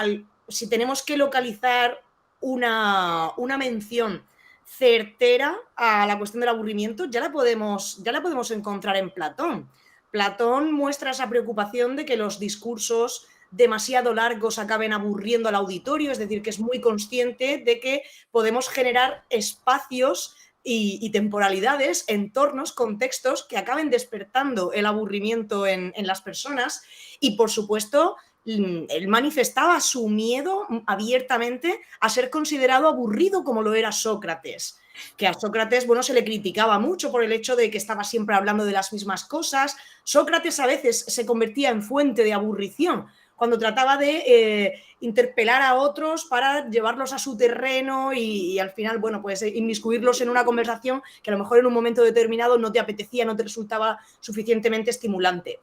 si tenemos que localizar una mención certera a la cuestión del aburrimiento, ya la podemos encontrar en Platón. Platón muestra esa preocupación de que los discursos demasiado largos acaben aburriendo al auditorio, es decir, que es muy consciente de que podemos generar espacios y temporalidades, entornos, contextos que acaben despertando el aburrimiento en las personas y, por supuesto, él manifestaba su miedo abiertamente a ser considerado aburrido como lo era Sócrates. Que a Sócrates, bueno, se le criticaba mucho por el hecho de que estaba siempre hablando de las mismas cosas. Sócrates a veces se convertía en fuente de aburrición cuando trataba de interpelar a otros para llevarlos a su terreno y al final, bueno, pues inmiscuirlos en una conversación que a lo mejor en un momento determinado no te apetecía, no te resultaba suficientemente estimulante.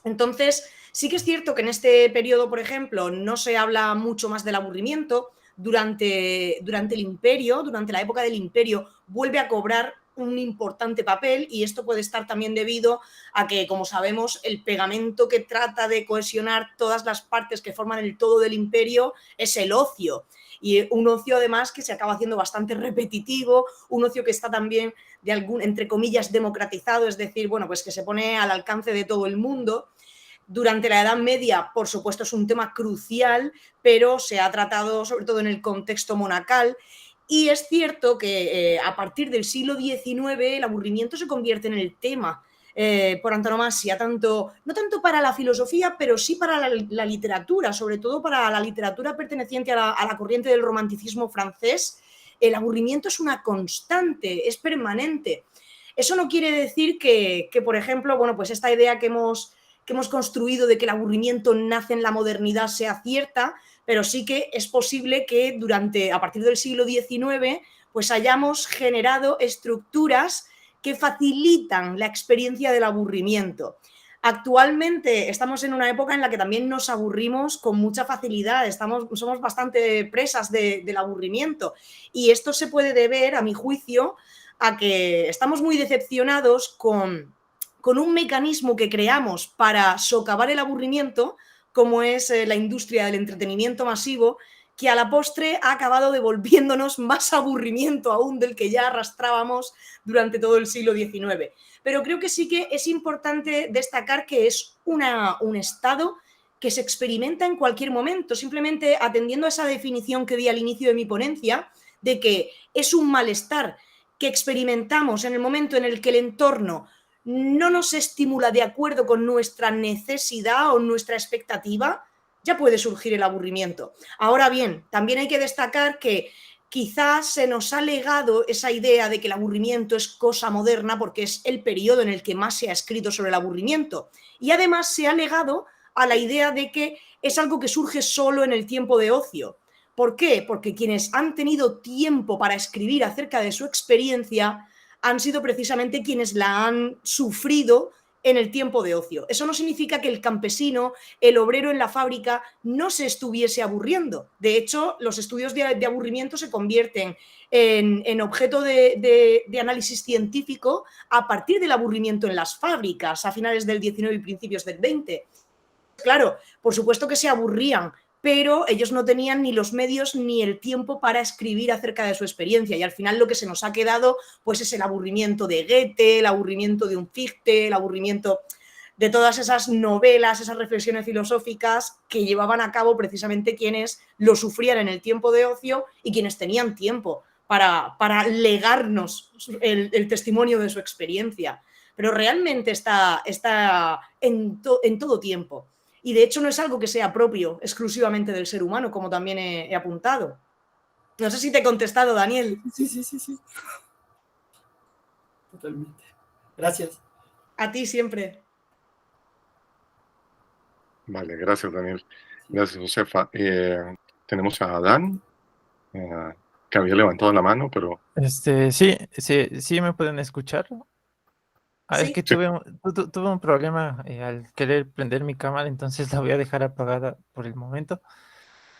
Entonces, sí que es cierto que en este periodo, por ejemplo, no se habla mucho más del aburrimiento. Durante el Imperio, durante la época del Imperio, vuelve a cobrar un importante papel y esto puede estar también debido a que, como sabemos, el pegamento que trata de cohesionar todas las partes que forman el todo del imperio es el ocio. Y un ocio además que se acaba haciendo bastante repetitivo, un ocio que está también entre comillas democratizado, es decir, bueno, pues que se pone al alcance de todo el mundo. Durante la Edad Media, por supuesto, es un tema crucial, pero se ha tratado sobre todo en el contexto monacal. Y es cierto que a partir del siglo XIX el aburrimiento se convierte en el tema por antonomasia, no tanto para la filosofía, pero sí para la literatura, sobre todo para la literatura perteneciente a la corriente del romanticismo francés. El aburrimiento es una constante, es permanente. Eso no quiere decir que por ejemplo, bueno, pues esta idea que hemos construido de que el aburrimiento nace en la modernidad sea cierta, pero sí que es posible que a partir del siglo XIX, pues hayamos generado estructuras que facilitan la experiencia del aburrimiento. Actualmente estamos en una época en la que también nos aburrimos con mucha facilidad, somos bastante presas del aburrimiento y esto se puede deber, a mi juicio, a que estamos muy decepcionados con un mecanismo que creamos para socavar el aburrimiento, como es la industria del entretenimiento masivo, que a la postre ha acabado devolviéndonos más aburrimiento aún del que ya arrastrábamos durante todo el siglo XIX. Pero creo que sí que es importante destacar que es un estado que se experimenta en cualquier momento, simplemente atendiendo a esa definición que di al inicio de mi ponencia, de que es un malestar que experimentamos en el momento en el que el entorno no nos estimula de acuerdo con nuestra necesidad o nuestra expectativa, ya puede surgir el aburrimiento. Ahora bien, también hay que destacar que quizás se nos ha legado esa idea de que el aburrimiento es cosa moderna porque es el periodo en el que más se ha escrito sobre el aburrimiento. Y además se ha legado a la idea de que es algo que surge solo en el tiempo de ocio. ¿Por qué? Porque quienes han tenido tiempo para escribir acerca de su experiencia han sido precisamente quienes la han sufrido en el tiempo de ocio. Eso no significa que el campesino, el obrero en la fábrica, no se estuviese aburriendo. De hecho, los estudios de aburrimiento se convierten en objeto de análisis científico a partir del aburrimiento en las fábricas a finales del XIX y principios del XX. Claro, por supuesto que se aburrían, pero ellos no tenían ni los medios ni el tiempo para escribir acerca de su experiencia y al final lo que se nos ha quedado pues es el aburrimiento de Goethe, el aburrimiento de un Fichte, el aburrimiento de todas esas novelas, esas reflexiones filosóficas que llevaban a cabo precisamente quienes lo sufrían en el tiempo de ocio y quienes tenían tiempo para legarnos el testimonio de su experiencia. Pero realmente está en todo tiempo. Y de hecho no es algo que sea propio exclusivamente del ser humano, como también he apuntado. No sé si te he contestado, Daniel. Sí. Totalmente. Gracias. A ti siempre. Vale, gracias, Daniel. Gracias, Josefa. Tenemos a Adán, que había levantado la mano, pero... Sí me pueden escuchar. Es Sí. que tuve un problema al querer prender mi cámara, entonces la voy a dejar apagada por el momento.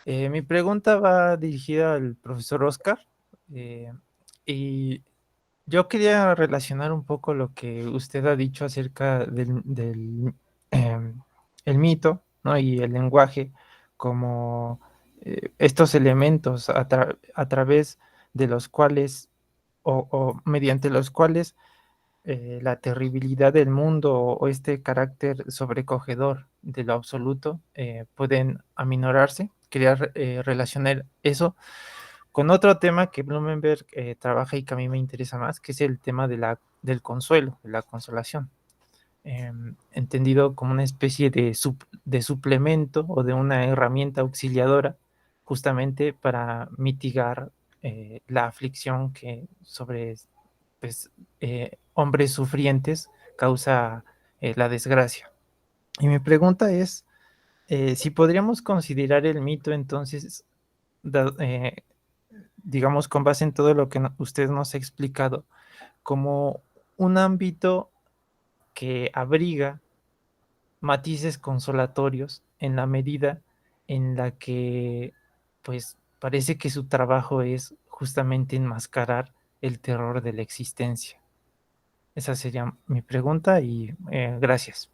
Mi pregunta va dirigida al profesor Oscar, y yo quería relacionar un poco lo que usted ha dicho acerca del el mito, ¿no? Y el lenguaje como estos elementos a través de los cuales o mediante los cuales la terribilidad del mundo o este carácter sobrecogedor de lo absoluto pueden aminorarse. Quería relacionar eso con otro tema que Blumenberg trabaja y que a mí me interesa más, que es el tema del consuelo, de la consolación. entendido como una especie de suplemento o de una herramienta auxiliadora justamente para mitigar la aflicción que sobre pues, hombres sufrientes causa la desgracia. Y mi pregunta es, si podríamos considerar el mito entonces, digamos con base en todo lo que usted nos ha explicado, como un ámbito que abriga matices consolatorios en la medida en la que pues parece que su trabajo es justamente enmascarar el terror de la existencia. Esa sería mi pregunta y gracias.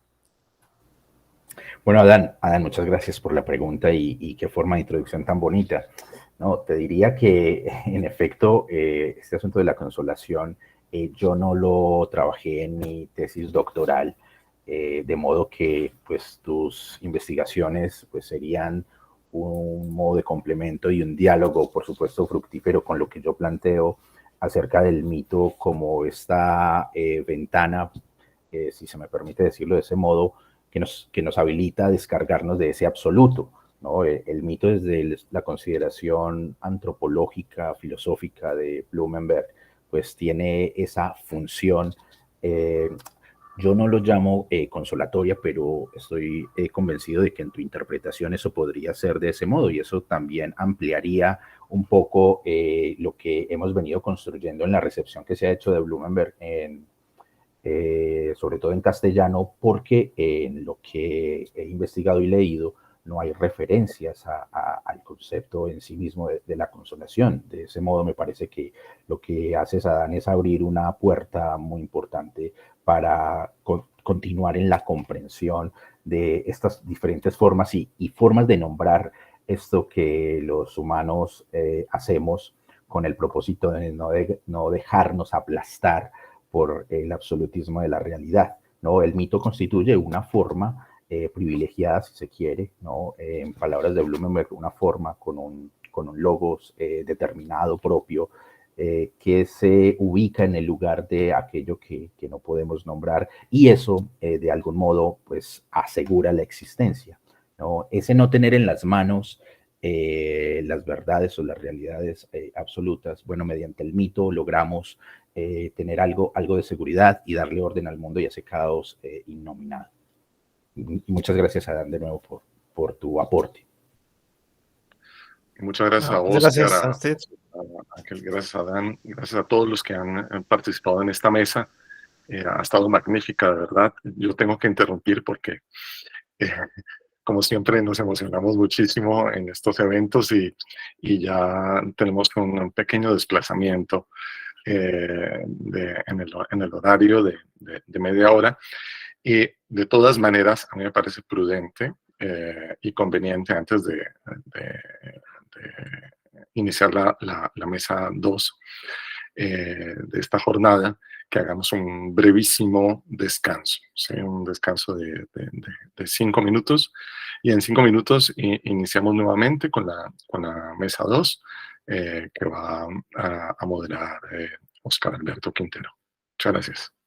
Bueno, Adán, muchas gracias por la pregunta y qué forma de introducción tan bonita. No, te diría que en efecto este asunto de la consolación yo no lo trabajé en mi tesis doctoral, de modo que pues tus investigaciones pues serían un modo de complemento y un diálogo, por supuesto, fructífero con lo que yo planteo acerca del mito como esta ventana, si se me permite decirlo de ese modo, que nos habilita a descargarnos de ese absoluto, ¿no? El mito desde la consideración antropológica, filosófica de Blumenberg, pues tiene esa función, yo no lo llamo consolatoria, pero estoy convencido de que en tu interpretación eso podría ser de ese modo y eso también ampliaría un poco lo que hemos venido construyendo en la recepción que se ha hecho de Blumenberg sobre todo en castellano, porque en lo que he investigado y leído no hay referencias al concepto en sí mismo de la consolación. De ese modo me parece que lo que haces, Adán, es abrir una puerta muy importante para continuar en la comprensión de estas diferentes formas y formas de nombrar esto que los humanos hacemos con el propósito de no dejarnos aplastar por el absolutismo de la realidad, ¿no? El mito constituye una forma privilegiada, si se quiere, ¿no? En palabras de Blumenberg, una forma con un logos determinado propio, que se ubica en el lugar de aquello que no podemos nombrar, y eso, de algún modo, pues asegura la existencia, ¿no? Ese no tener en las manos las verdades o las realidades absolutas, bueno, mediante el mito logramos tener algo de seguridad y darle orden al mundo y a ese caos innominado. Y muchas gracias, Adán, de nuevo por tu aporte. Muchas gracias a vos, gracias a usted. Gracias a Adán, gracias a todos los que han participado en esta mesa. Ha estado magnífica, de verdad. Yo tengo que interrumpir porque, como siempre, nos emocionamos muchísimo en estos eventos y ya tenemos un pequeño desplazamiento en el horario de media hora. Y de todas maneras, a mí me parece prudente y conveniente antes de iniciar la mesa 2 de esta jornada, que hagamos un brevísimo descanso, ¿sí? Un descanso de 5 minutos, y en 5 minutos iniciamos nuevamente con la mesa 2, que va a moderar Óscar Alberto Quintero. Muchas gracias.